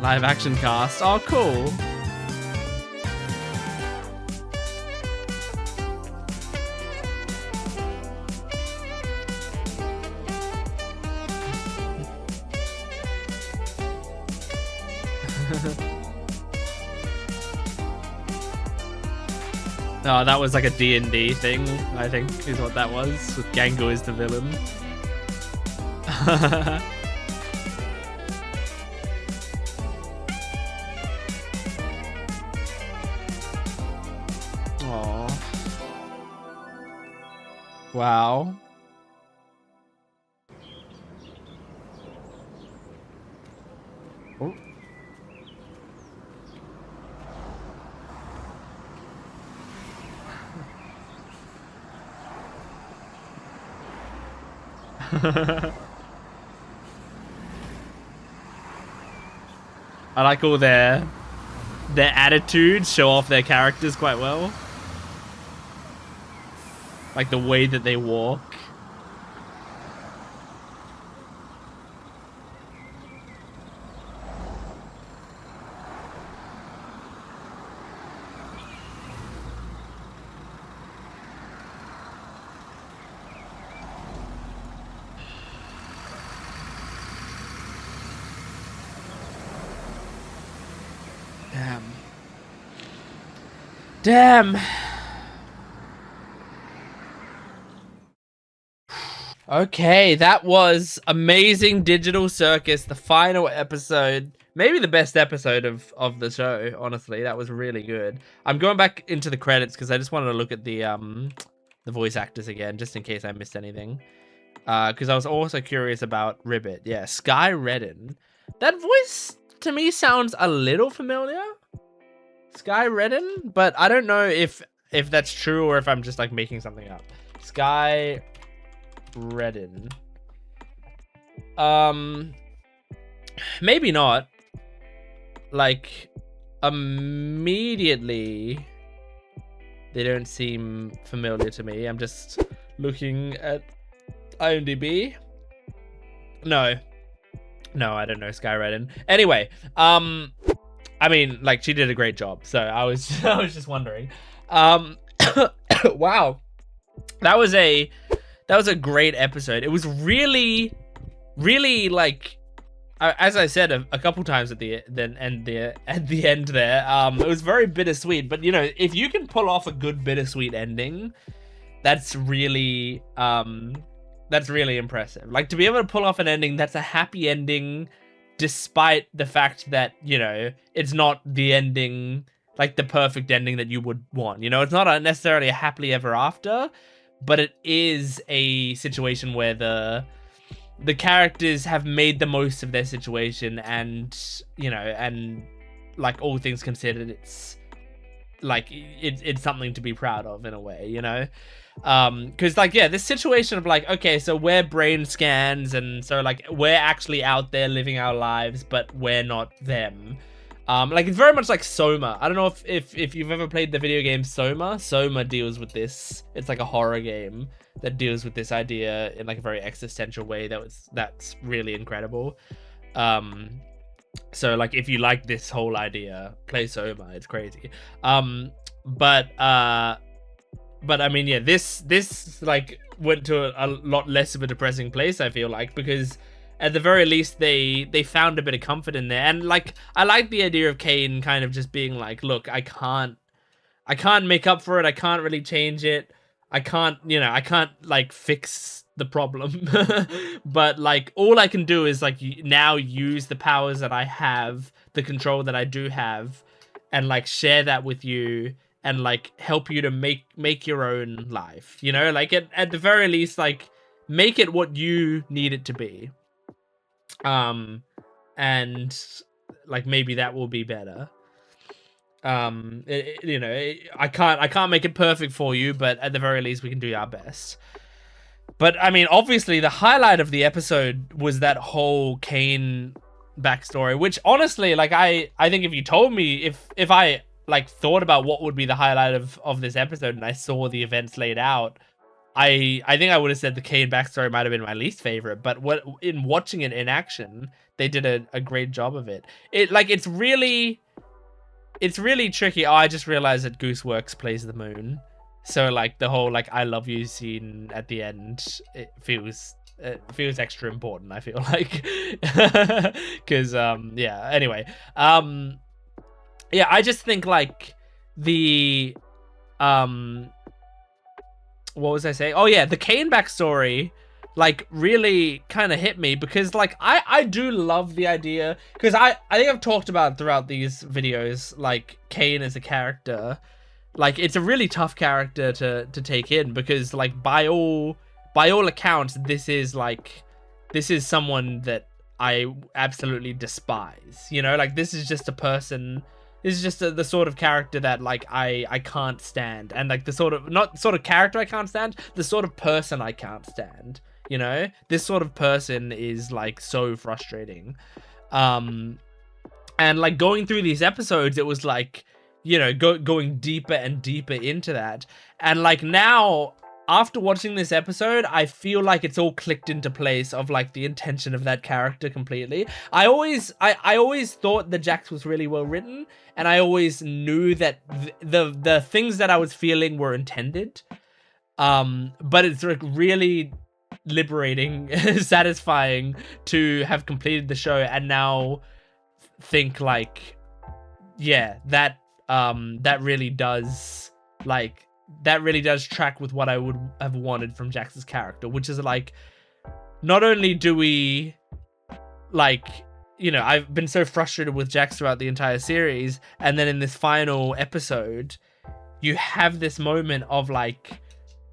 Live action cast. Oh, cool. Oh, that was like a D&D thing, I think, is what that was. With Gangu as the villain. Aww. Wow. Oh. I like all their attitudes show off their characters quite well. Like the way that they walk. Damn. Okay, that was Amazing Digital Circus, the final episode. Maybe the best episode of the show, honestly. That was really good. I'm going back into the credits because I just wanted to look at the voice actors again, just in case I missed anything. Because I was also curious about Ribbit. Yeah, Sky Redden. That voice, to me, sounds a little familiar. Sky Redden, but I don't know if that's true or if I'm just like making something up. Sky Redden. Maybe not. Like immediately they don't seem familiar to me. I'm just looking at IMDb. No, I don't know Sky Redden. Anyway, I mean, like, she did a great job, so I was just wondering. Wow, that was a great episode. It was really, really like, as I said a couple times at the end there, it was very bittersweet. But you know, if you can pull off a good bittersweet ending, that's really impressive. Like, to be able to pull off an ending that's a happy ending, despite the fact that, you know, it's not the ending, like the perfect ending that you would want. You know, it's not necessarily a happily ever after, but it is a situation where the characters have made the most of their situation, and, you know, and like all things considered, it's like it's something to be proud of in a way, you know. Because like, yeah, this situation of like, okay, so we're brain scans, and so like we're actually out there living our lives, but we're not them. Like, it's very much like Soma. I don't know if you've ever played the video game Soma. Soma deals with this. It's like a horror game that deals with this idea in like a very existential way that's really incredible. So like, if you like this whole idea, play Soma. It's crazy. But I mean, yeah, this like went to a lot less of a depressing place, I feel like, because at the very least they found a bit of comfort in there. And like, I like the idea of Kane kind of just being like, look, I can't make up for it. I can't really change it. I can't like fix the problem. But like, all I can do is like now use the powers that I have, the control that I do have, and like share that with you, and like help you to make your own life, you know, like at the very least, like make it what you need it to be. And like, maybe that will be better. You know, I can't make it perfect for you, but at the very least we can do our best. But I mean, obviously the highlight of the episode was that whole Kane backstory, which honestly, like, I think if you told me, if I like thought about what would be the highlight of this episode and I saw the events laid out, I think I would have said the Kane backstory might have been my least favorite. But in watching it in action, they did a great job of it. It's really tricky. Oh, I just realized that Gooseworks plays the moon, so like the whole like I love you scene at the end, it feels extra important, I feel like. Because yeah, anyway, yeah, I just think like the what was I saying? Oh yeah, the Kane backstory like really kind of hit me, because like I do love the idea, because I think I've talked about throughout these videos, like Kane as a character, like it's a really tough character to take in, because like by all accounts, this is someone that I absolutely despise, you know, like this is just a person. This is just the sort of character that like I can't stand, and like the sort of character I can't stand, the sort of person I can't stand. You know, this sort of person is like so frustrating. And like going through these episodes, it was like, you know, going deeper and deeper into that. And like now, after watching this episode, I feel like it's all clicked into place of like the intention of that character completely. I always thought that Jax was really well written, and I always knew that the things that I was feeling were intended. But it's like really liberating, satisfying to have completed the show and now think like, yeah, that really does track with what I would have wanted from Jax's character, which is like, not only do we like, you know, I've been so frustrated with Jax throughout the entire series, and then in this final episode, you have this moment of like,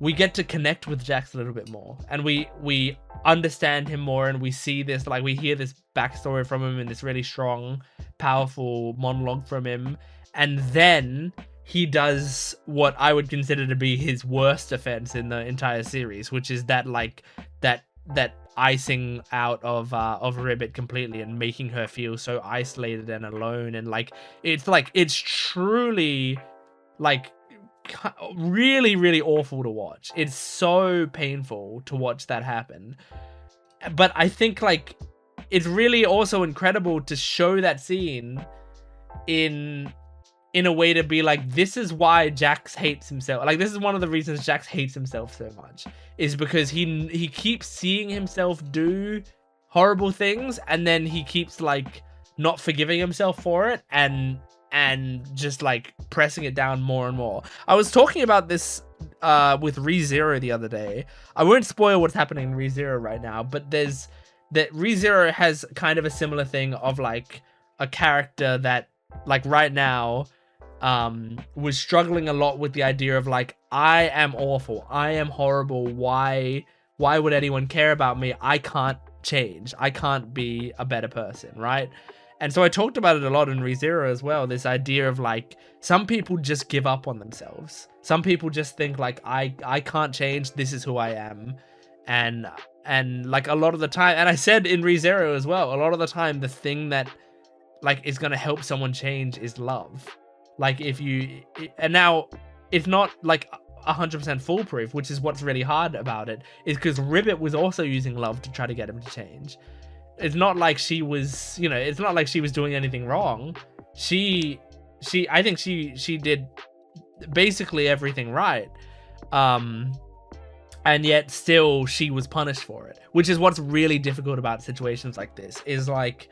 we get to connect with Jax a little bit more, and we understand him more, and we see this, like, we hear this backstory from him and this really strong, powerful monologue from him, and then he does what I would consider to be his worst offense in the entire series, which is that like that icing out of Ribbit completely and making her feel so isolated and alone, and like it's truly like really, really awful to watch. It's so painful to watch that happen. But I think like it's really also incredible to show that scene in a way to be like, this is why Jax hates himself. Like, this is one of the reasons Jax hates himself so much, is because he keeps seeing himself do horrible things, and then he keeps like not forgiving himself for it, and just like pressing it down more and more. I was talking about this with ReZero the other day. I won't spoil what's happening in ReZero right now, but ReZero has kind of a similar thing of like a character that like right now was struggling a lot with the idea of like, I am awful, I am horrible, why would anyone care about me? I can't change, I can't be a better person, right? And so I talked about it a lot in ReZero as well, this idea of like, some people just give up on themselves. Some people just think like, I can't change, this is who I am. And like a lot of the time, and I said in ReZero as well, a lot of the time, the thing that like is going to help someone change is love. Like and now it's not like 100% foolproof, which is what's really hard about it, is because Ribbit was also using love to try to get him to change. It's not like she was, you know, it's not like she was doing anything wrong. I think she did basically everything right. And yet still she was punished for it, which is what's really difficult about situations like this, is like,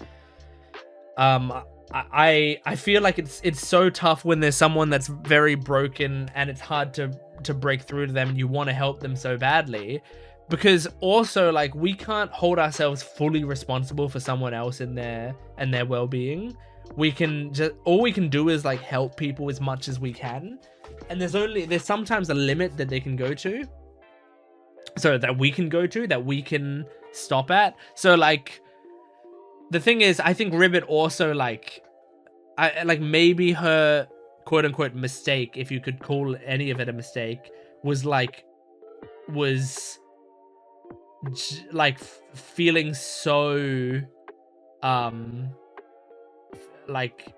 I feel like it's so tough when there's someone that's very broken and it's hard to break through to them, and you want to help them so badly, because also like we can't hold ourselves fully responsible for someone else and their well-being. All we can do is like help people as much as we can, and there's sometimes a limit that they can go to, so that we can stop at. So like, the thing is, I think Ribbit also like, maybe her quote unquote mistake, if you could call any of it a mistake, was feeling so like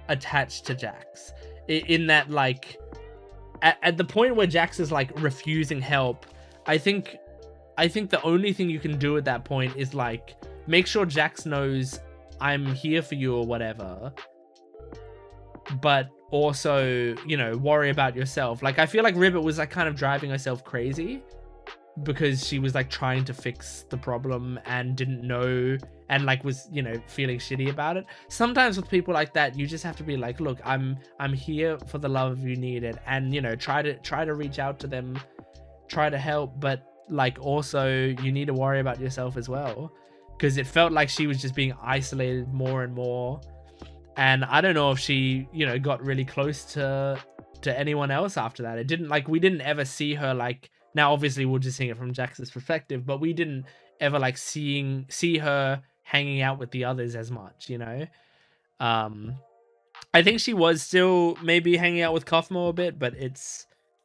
attached to Jax, in that like at the point where Jax is like refusing help, I think the only thing you can do at that point is like make sure Jax knows I'm here for you or whatever, but also, you know, worry about yourself. Like, I feel like Ribbit was like kind of driving herself crazy because she was like trying to fix the problem and didn't know, and like was, you know, feeling shitty about it. Sometimes with people like that, you just have to be like, look, I'm here for the love you needed, and, you know, try to reach out to them, try to help, but like also you need to worry about yourself as well, because it felt like she was just being isolated more and more. And I don't know if she, you know, got really close to anyone else after that. It didn't, like, we didn't ever see her like, now obviously we're just seeing it from Jax's perspective, but we didn't ever like see her hanging out with the others as much, you know. I think she was still maybe hanging out with Kaufmo a bit, but it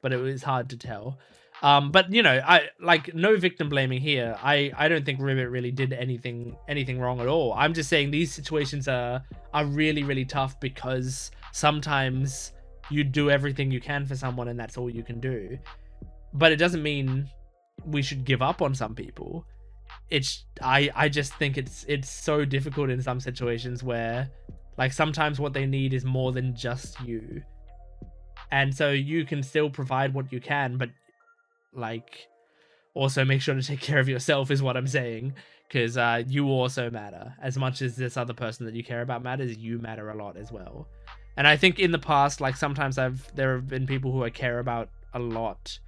was hard to tell. But you know, I like no victim blaming here. I don't think Ribbit really did anything wrong at all. I'm just saying these situations are really, really tough because sometimes you do everything you can for someone and that's all you can do. But it doesn't mean we should give up on some people. I just think it's so difficult in some situations where like sometimes what they need is more than just you. And so you can still provide what you can, but like also make sure to take care of yourself is what I'm saying, because you also matter as much as this other person that you care about matters. You matter a lot as well. And I think in the past, like sometimes there have been people who I care about a lot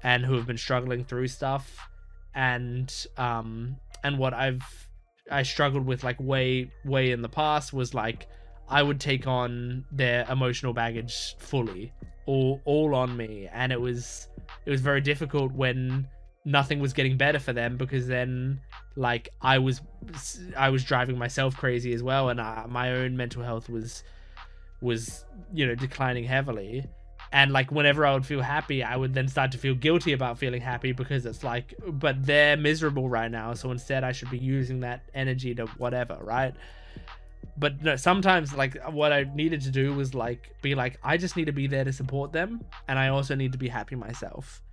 and who have been struggling through stuff, and what I struggled with like way in the past was like I would take on their emotional baggage fully, all on me, and it was very difficult when nothing was getting better for them, because then like I was driving myself crazy as well, and my own mental health was you know declining heavily. And like whenever I would feel happy, I would then start to feel guilty about feeling happy, because it's like, but they're miserable right now, so instead I should be using that energy to whatever, right? But no, sometimes like what I needed to do was like be like, I just need to be there to support them, and I also need to be happy myself.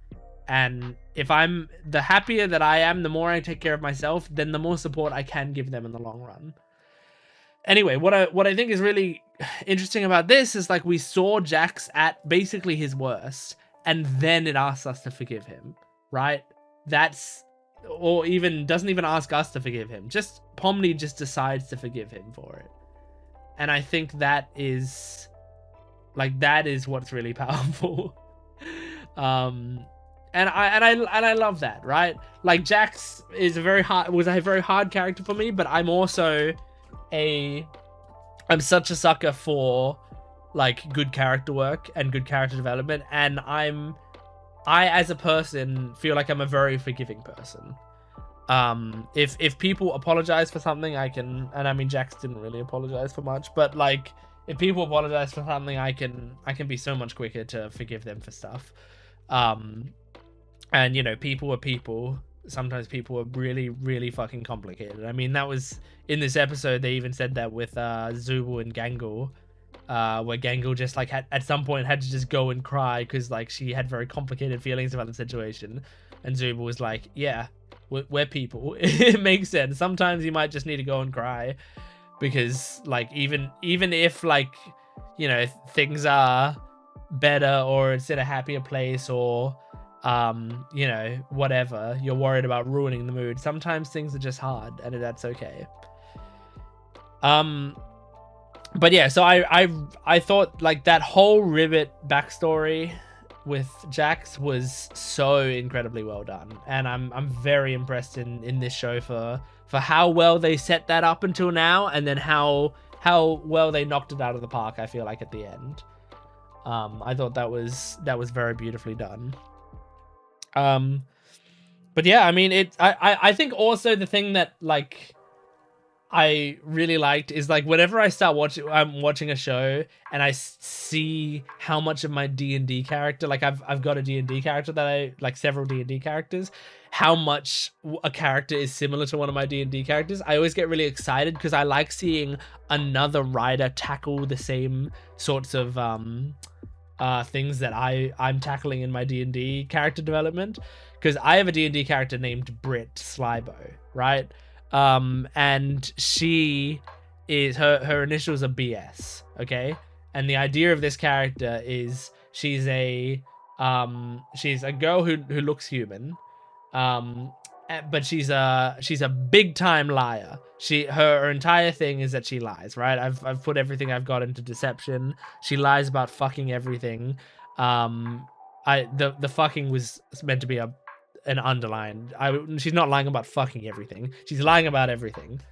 And if I'm the happier that I am, the more I take care of myself, then the more support I can give them in the long run. Anyway, what I think is really interesting about this is like we saw Jax at basically his worst, and then it asks us to forgive him, right? Or even doesn't even ask us to forgive him. Just Pomni just decides to forgive him for it. And I think that is what's really powerful. And I love that, right? Like Jax was a very hard character for me, but I'm also I'm such a sucker for like good character work and good character development, and I as a person feel like I'm a very forgiving person. If people apologize for something, I can, and I mean Jax didn't really apologize for much, but like if people apologize for something, I can be so much quicker to forgive them for stuff. And you know, people are people. Sometimes people are really, really fucking complicated. I mean, that was in this episode. They even said that with Zubul and Gangle, where Gangle just like at some point had to just go and cry because like she had very complicated feelings about the situation, and Zubul was like, "Yeah, we're people. It makes sense. Sometimes you might just need to go and cry, because like even if like you know things are better or it's in a happier place or." You know, whatever, you're worried about ruining the mood. Sometimes things are just hard, and that's okay. But yeah, so I thought like that whole Ribbit backstory with Jax was so incredibly well done, and I'm very impressed in this show for how well they set that up until now, and then how well they knocked it out of the park. I feel like at the end, I thought that was very beautifully done. But yeah, I mean, I think also the thing that like I really liked is like whenever I'm watching a show and I see how much of my D&D character, like I've got a D&D character that I like, several D&D characters, how much a character is similar to one of my D&D characters. I always get really excited because I like seeing another writer tackle the same sorts of things that I'm tackling in my D&D character development, because I have a D&D character named Britt Slybo, right? And she is her initials are BS, okay? And the idea of this character is she's a girl who looks human, but she's a big time liar. Her entire thing is that she lies, right? I've put everything I've got into deception. She lies about fucking everything. The fucking was meant to be an underline. She's not lying about fucking everything. She's lying about everything.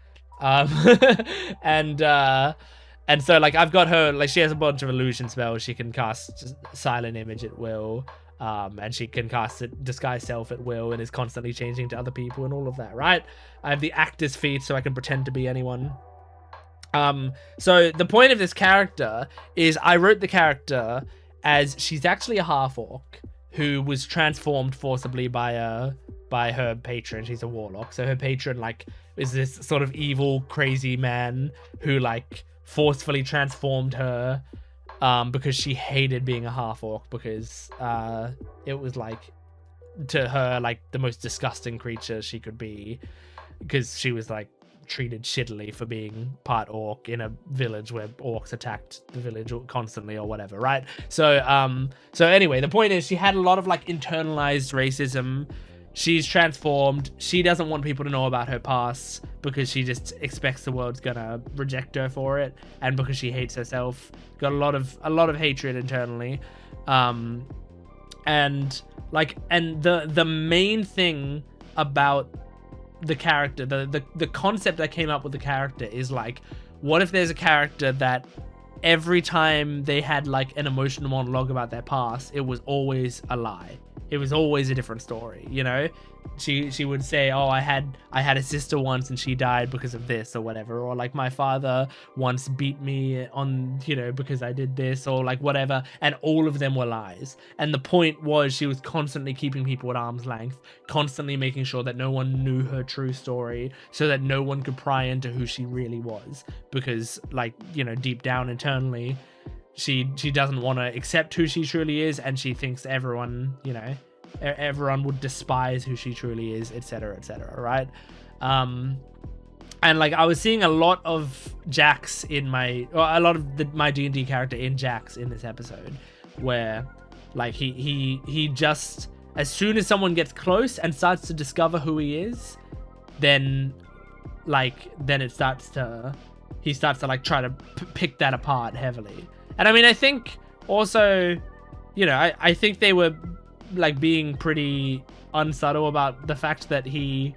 And so like I've got her, like she has a bunch of illusion spells. She can cast silent image at will. And she can cast disguise self at will and is constantly changing to other people and all of that, right? I have the actor's feat, so I can pretend to be anyone. So the point of this character is I wrote the character as she's actually a half-orc who was transformed forcibly by her patron. She's a warlock, so her patron like is this sort of evil, crazy man who like forcefully transformed her because she hated being a half-orc, because it was like to her like the most disgusting creature she could be, because she was like treated shittily for being part orc in a village where orcs attacked the village constantly or whatever, right? So anyway, the point is she had a lot of like internalized racism. She's transformed. She doesn't want people to know about her past because she just expects the world's gonna reject her for it, and because she hates herself. Got a lot of hatred internally. And the main thing about the character, the concept that came up with the character is like, what if there's a character that every time they had like an emotional monologue about their past, it was always a lie. It was always a different story, you know? She would say, oh, I had a sister once and she died because of this or whatever, or like my father once beat me on, you know, because I did this, or like whatever, and all of them were lies. And the point was she was constantly keeping people at arm's length, constantly making sure that no one knew her true story, so that no one could pry into who she really was, because like, you know, deep down internally she doesn't want to accept who she truly is, and she thinks everyone, you know, everyone would despise who she truly is, etc., right? And like I was seeing a lot of Jax in my D&D character in Jax in this episode, where like he just, as soon as someone gets close and starts to discover who he is, then he starts to like try to pick that apart heavily. And I mean, I think also, you know, I think they were like being pretty unsubtle about the fact that he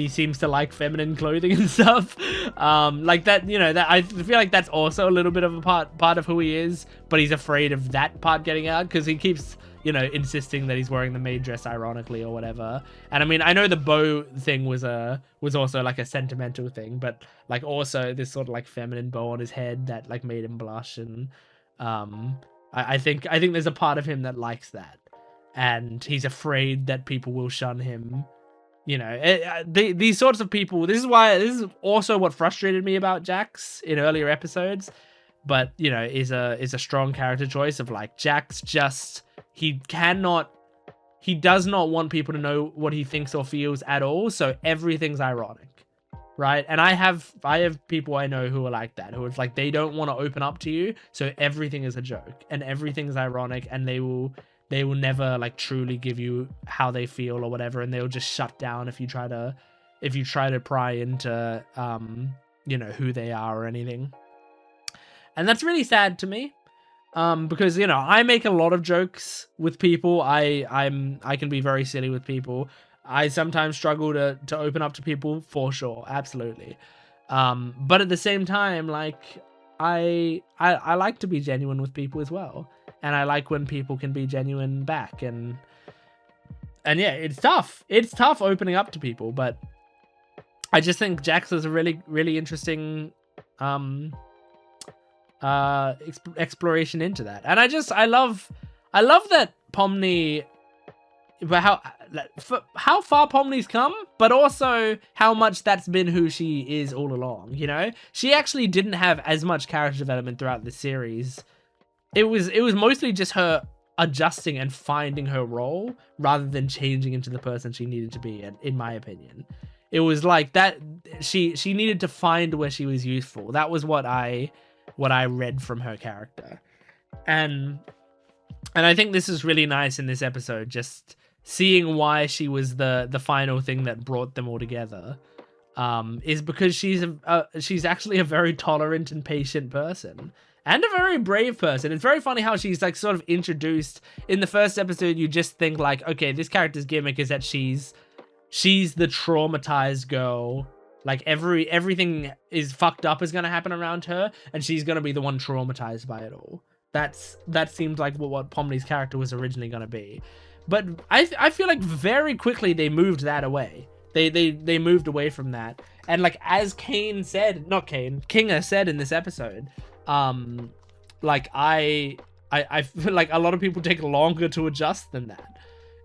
seems to like feminine clothing and stuff. Like that, you know, that I feel like that's also a little bit of a part of who he is, but he's afraid of that part getting out because he keeps, you know, insisting that he's wearing the maid dress ironically or whatever. And I mean, I know the bow thing was also like a sentimental thing, but like also this sort of like feminine bow on his head that like made him blush. And I think there's a part of him that likes that, and he's afraid that people will shun him. You know, these sorts of people, this is also what frustrated me about Jax in earlier episodes, but you know, is a strong character choice of like Jax just, he does not want people to know what he thinks or feels at all, so everything's ironic, right? And I have people I know who are like that, who it's like they don't want to open up to you, so everything is a joke and everything's ironic, and they will never like truly give you how they feel or whatever, and they'll just shut down if you try to pry into you know, who they are or anything. And that's really sad to me. Because, you know, I make a lot of jokes with people. I can be very silly with people. I sometimes struggle to open up to people, for sure, absolutely. But at the same time, like I like to be genuine with people as well, and I like when people can be genuine back. And yeah, it's tough. It's tough opening up to people, but I just think Jax is a really, really interesting exploration into that. And I love that Pomni, how far Pomni's come, but also how much that's been who she is all along. You know, she actually didn't have as much character development throughout the series. It was mostly just her adjusting and finding her role rather than changing into the person she needed to be, in my opinion. It was like that she needed to find where she was useful. That was what I read from her character. And I think this is really nice in this episode, just seeing why she was the final thing that brought them all together, is because she's actually a very tolerant and patient person, and a very brave person. It's very funny how she's like sort of introduced in the first episode. You just think like, okay, this character's gimmick is that she's the traumatized girl. Like everything is fucked up is gonna happen around her, and she's gonna be the one traumatized by it all. That seems like what Pomni's character was originally gonna be. But I feel like very quickly they moved that away. They moved away from that. And like as Kinger said in this episode, like I I feel like a lot of people take longer to adjust than that.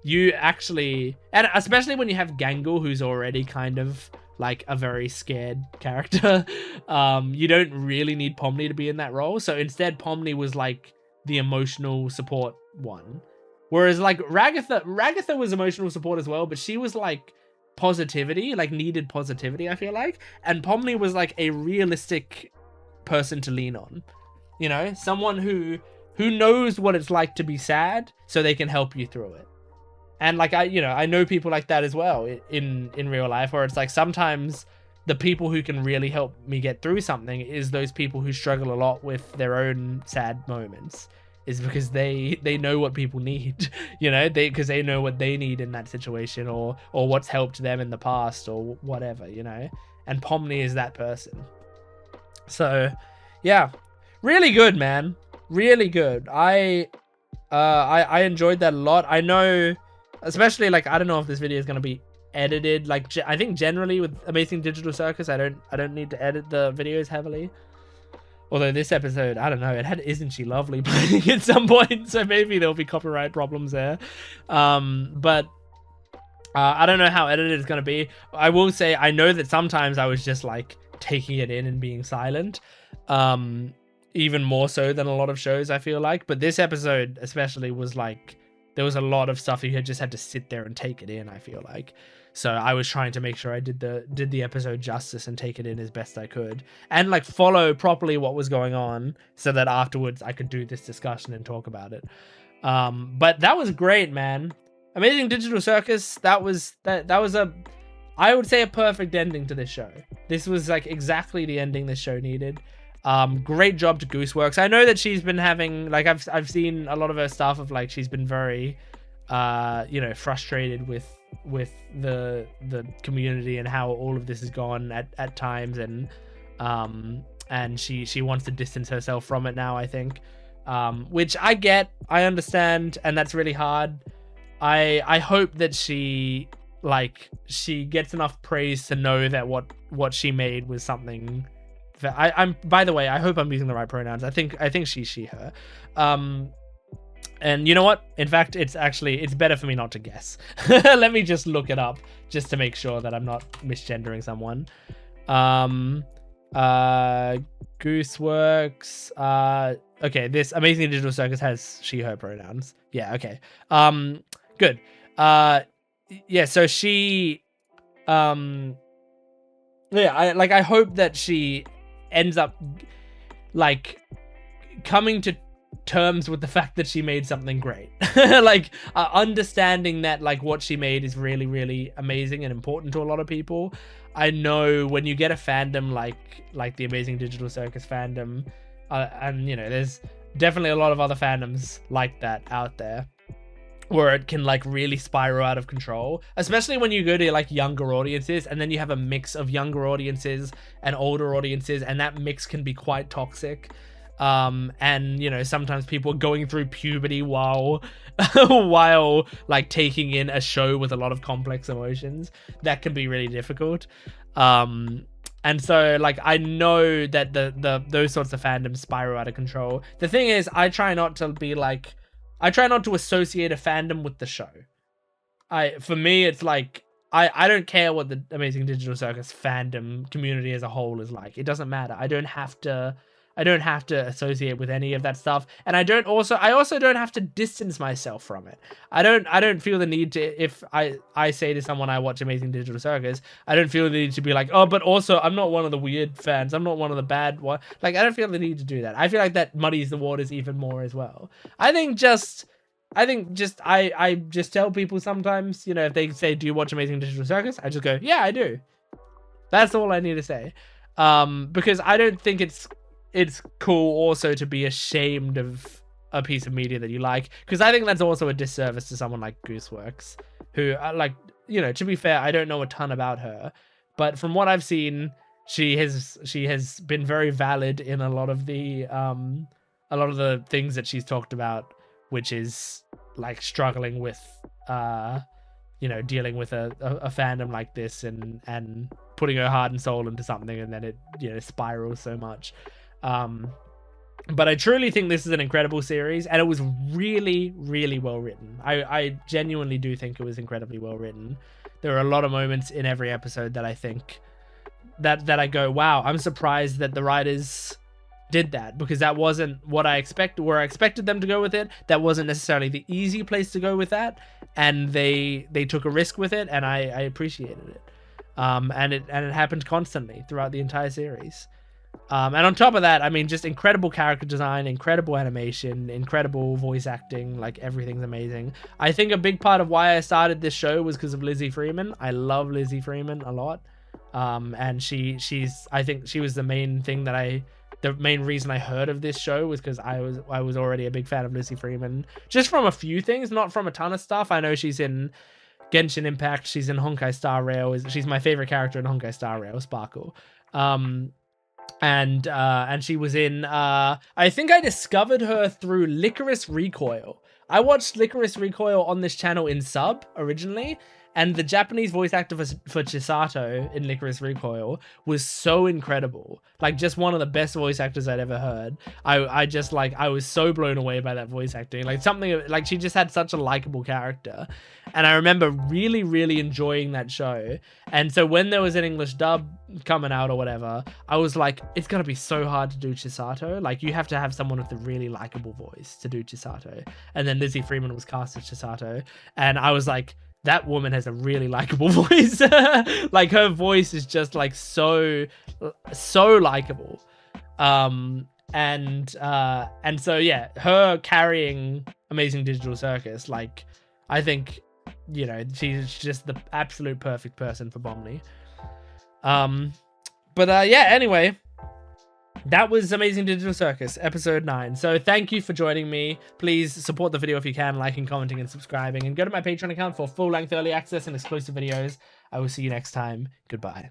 You actually, and especially when you have Gangle, who's already kind of like a very scared character, you don't really need Pomni to be in that role. So instead, Pomni was like the emotional support one. Whereas like Ragatha was emotional support as well, but she was like positivity, like needed positivity, I feel like. And Pomni was like a realistic person to lean on. You know, someone who knows what it's like to be sad so they can help you through it. And like I know people like that as well in real life, where it's like sometimes the people who can really help me get through something is those people who struggle a lot with their own sad moments. Is because they know what people need, you know, because they know what they need in that situation, or what's helped them in the past, or whatever, you know. And Pomni is that person. So, yeah, really good, man, really good. I enjoyed that a lot. I know, especially like I don't know if this video is gonna be edited. Like I think generally with Amazing Digital Circus, I don't need to edit the videos heavily. Although this episode, I don't know, it had Isn't She Lovely playing at some point, so maybe there'll be copyright problems there. But I don't know how edited it's going to be. I will say, I know that sometimes I was just like taking it in and being silent. Even more so than a lot of shows, I feel like. But this episode especially was like, there was a lot of stuff you just had to sit there and take it in, I feel like. So I was trying to make sure I did the episode justice and take it in as best I could, and like follow properly what was going on, so that afterwards I could do this discussion and talk about it. But that was great, man. Amazing Digital Circus. That was I would say a perfect ending to this show. This was like exactly the ending this show needed. Great job to Gooseworks. I know that she's been having like I've seen a lot of her stuff of like she's been very frustrated with the community and how all of this has gone at times, and she wants to distance herself from it now, I think, which I get, I understand, and that's really hard. I hope that she gets enough praise to know that what she made was something that I'm by the way, I hope I'm using the right pronouns. I think she her. And you know what? In fact, it's better for me not to guess. Let me just look it up just to make sure that I'm not misgendering someone. Gooseworks. Okay, this Amazing Digital Circus has she, her pronouns. Yeah, okay. Good. Yeah, so she I hope that she ends up like coming to terms with the fact that she made something great. Understanding that like what she made is really, really amazing and important to a lot of people. I know when you get a fandom like the Amazing Digital Circus fandom, and you know there's definitely a lot of other fandoms like that out there, where it can like really spiral out of control, especially when you go to like younger audiences, and then you have a mix of younger audiences and older audiences, and that mix can be quite toxic. And you know, sometimes people are going through puberty while like taking in a show with a lot of complex emotions. That can be really difficult. And so like I know that those sorts of fandoms spiral out of control. The thing is, I try not to associate a fandom with the show. For me, it's like I don't care what the Amazing Digital Circus fandom community as a whole is like. It doesn't matter. I don't have to associate with any of that stuff, and I also don't have to distance myself from it. I don't feel the need to, if I say to someone I watch Amazing Digital Circus, I don't feel the need to be like, oh, but also I'm not one of the weird fans, I'm not one of the bad one. Like, I don't feel the need to do that. I feel like that muddies the waters even more as well. I just tell people sometimes, you know, if they say, do you watch Amazing Digital Circus? I just go, yeah, I do. That's all I need to say. Because I don't think it's cool also to be ashamed of a piece of media that you like, because I think that's also a disservice to someone like Gooseworks, who like, you know, to be fair, I don't know a ton about her, but from what I've seen, she has been very valid in a lot of the things that she's talked about, which is like struggling with you know, dealing with a fandom like this and putting her heart and soul into something, and then it, you know, spirals so much. But I truly think this is an incredible series, and it was really, really well written. I genuinely do think it was incredibly well written. There are a lot of moments in every episode that I think that I go, wow, I'm surprised that the writers did that, because that wasn't what I expected, where I expected them to go with it. That wasn't necessarily the easy place to go with that, and they took a risk with it, and I appreciated it. And it happened constantly throughout the entire series. And on top of that, I mean, just incredible character design, incredible animation, incredible voice acting, like everything's amazing. I think a big part of why I started this show was because of Lizzie Freeman. I love Lizzie Freeman a lot. And I think she was the main thing the main reason I heard of this show was because I was already a big fan of Lizzie Freeman, just from a few things, not from a ton of stuff. I know she's in Genshin Impact, she's in Honkai Star Rail, she's my favorite character in Honkai Star Rail, Sparkle. And she was in, I think I discovered her through Licorice Recoil. I watched Licorice Recoil on this channel in sub originally, and the Japanese voice actor for Chisato in Licorice Recoil was so incredible. Like, just one of the best voice actors I'd ever heard. I was so blown away by that voice acting. Like, she just had such a likable character. And I remember really, really enjoying that show. And so when there was an English dub coming out or whatever, I was like, it's gonna be so hard to do Chisato. Like, you have to have someone with a really likable voice to do Chisato. And then Lizzie Freeman was cast as Chisato. And I was like, that woman has a really likable voice. Like, her voice is just like so likable. And so yeah, her carrying Amazing Digital Circus, like, I think, you know, she's just the absolute perfect person for Pomni. Yeah, anyway, that was Amazing Digital Circus, episode 9. So thank you for joining me. Please support the video if you can, liking, commenting, and subscribing. And go to my Patreon account for full-length early access and exclusive videos. I will see you next time. Goodbye.